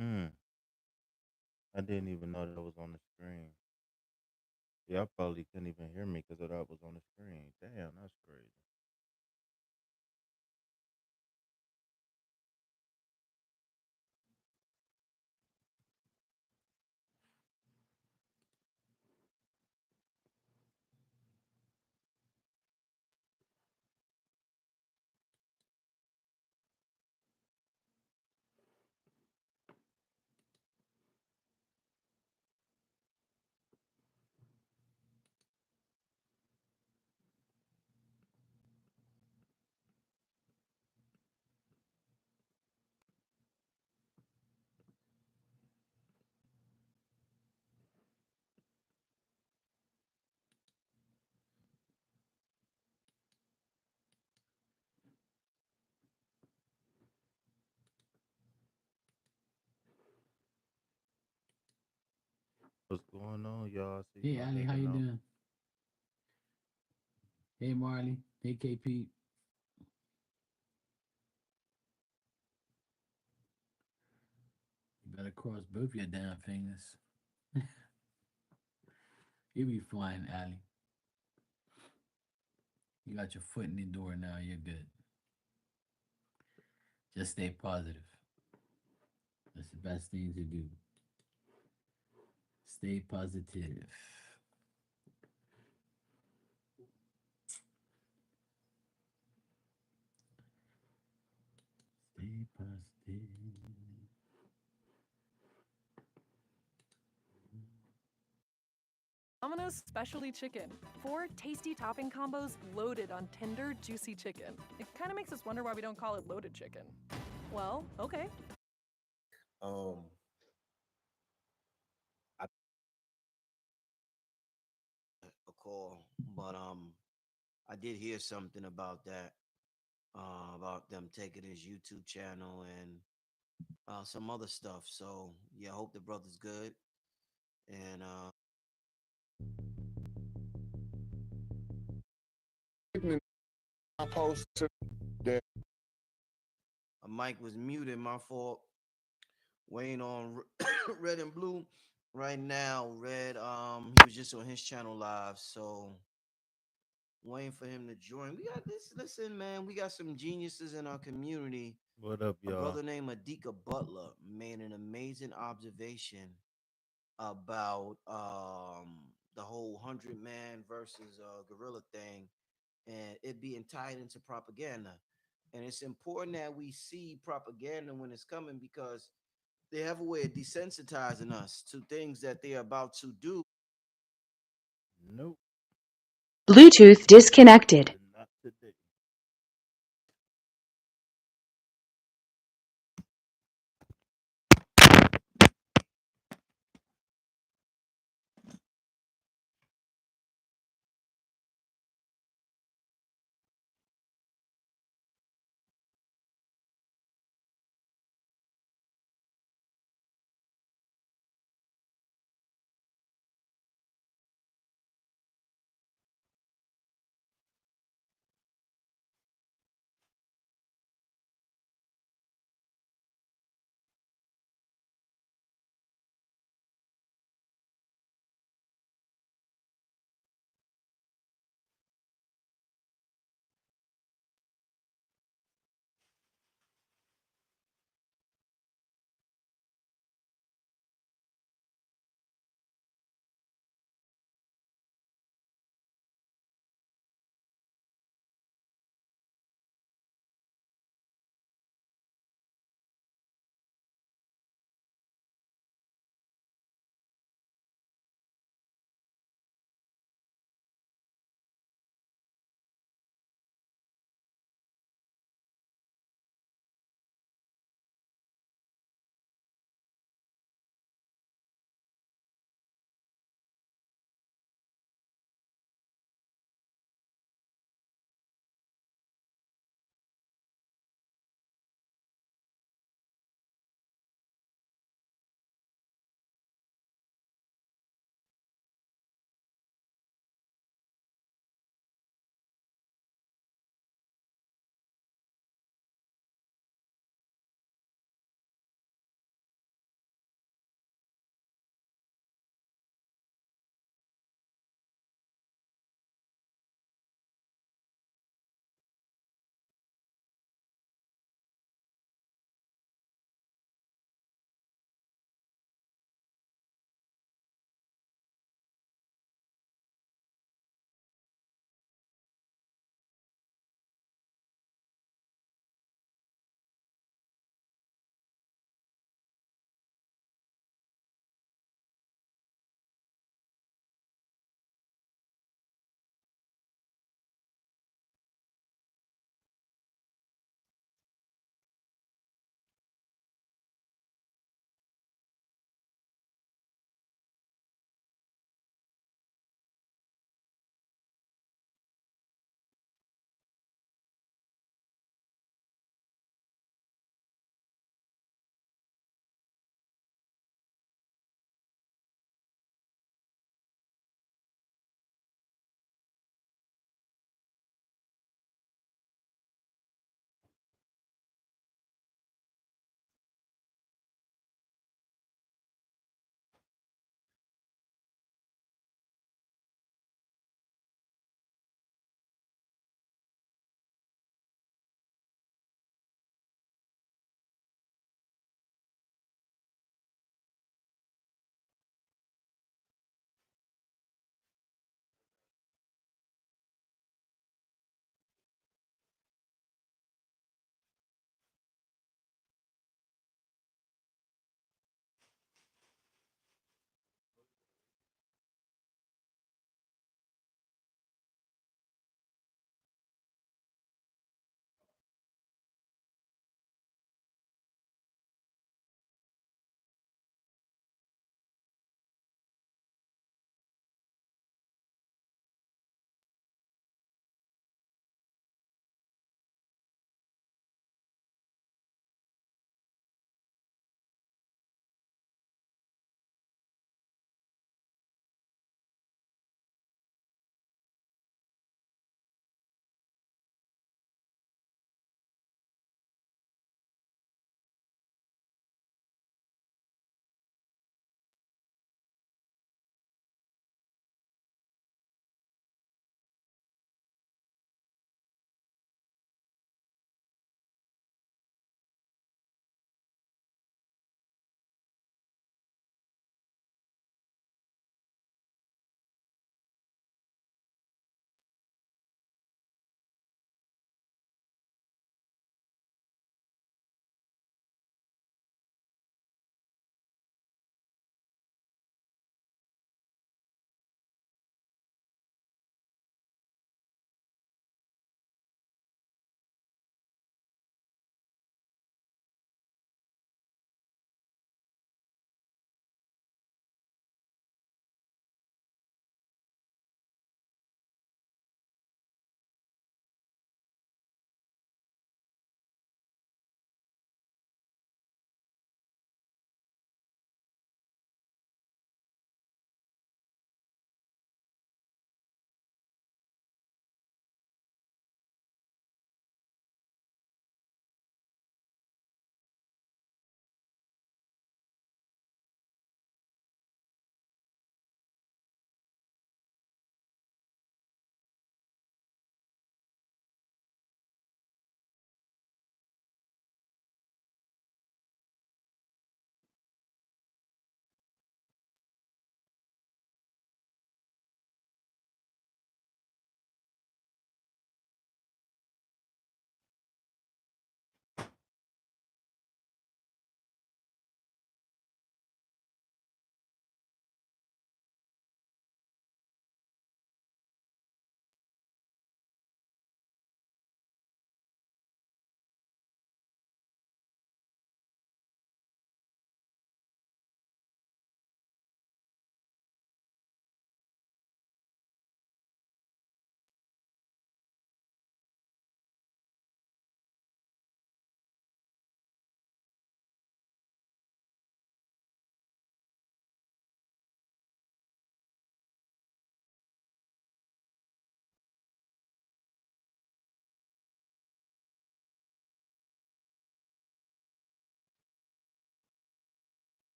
Mm, I didn't even know that was on the screen. Y'all probably couldn't even hear me because that was on the screen. Damn, that's crazy. What's going on, y'all? I see Hey y'all Ali, how linking you up. doing? Hey Marley. Hey KP. You better cross both your damn fingers. You'll be fine, Ali. You got your foot in the door now. You're good. Just stay positive. That's the best thing to do. Stay positive. Stay positive. Domino's specialty chicken. 4 tasty topping combos loaded on tender, juicy chicken. It kind of makes us wonder why we don't call it loaded chicken. Well, okay. Um, I a call, but I did hear something about that, about them taking his YouTube channel and some other stuff. So yeah, I hope the brother's good. And I posted that Mike was muted. My fault. Waiting on Red and Blue right now. Red, he was just on his channel live, so waiting for him to join. We got this. Listen, man, we got some geniuses in our community. What up, A y'all? brother named Adika Butler made an amazing observation about the whole 100 man versus gorilla thing and it being tied into propaganda. And it's important that we see propaganda when it's coming because they have a way of desensitizing us to things that they're about to do. Nope, Bluetooth disconnected. not today.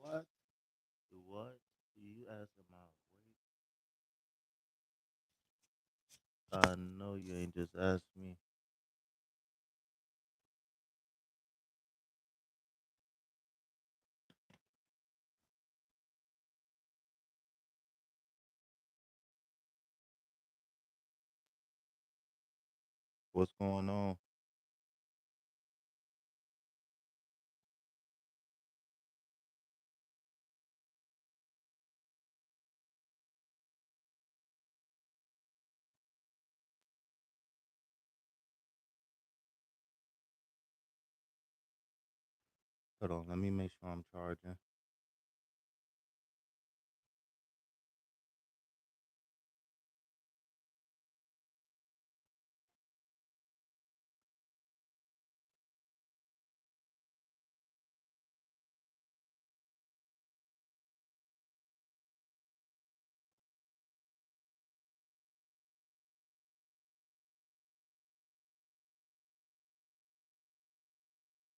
What? The what? You asking my weight? I know you ain't just asked me. What's going on? Hold on, let me make sure I'm charging.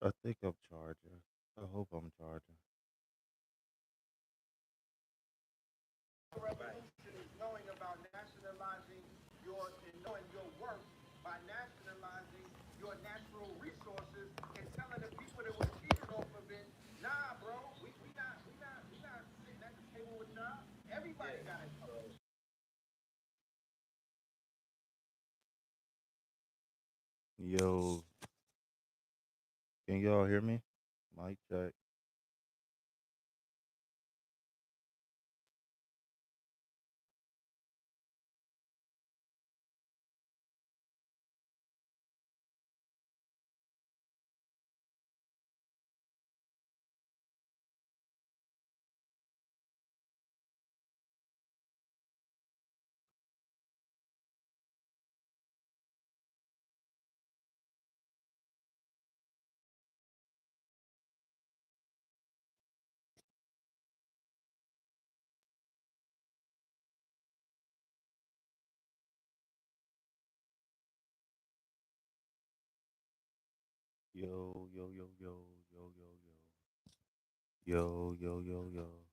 I think I'm charging. I hope I'm charging. Is knowing about nationalizing your and knowing your worth by nationalizing your natural resources and telling the people that were cheated off of it, nah, bro, we not sitting at the table with y'all. Everybody got it. Yo, can y'all hear me? Mic check. Yo, yo, yo, yo, yo, yo, yo. Yo, yo, yo, yo.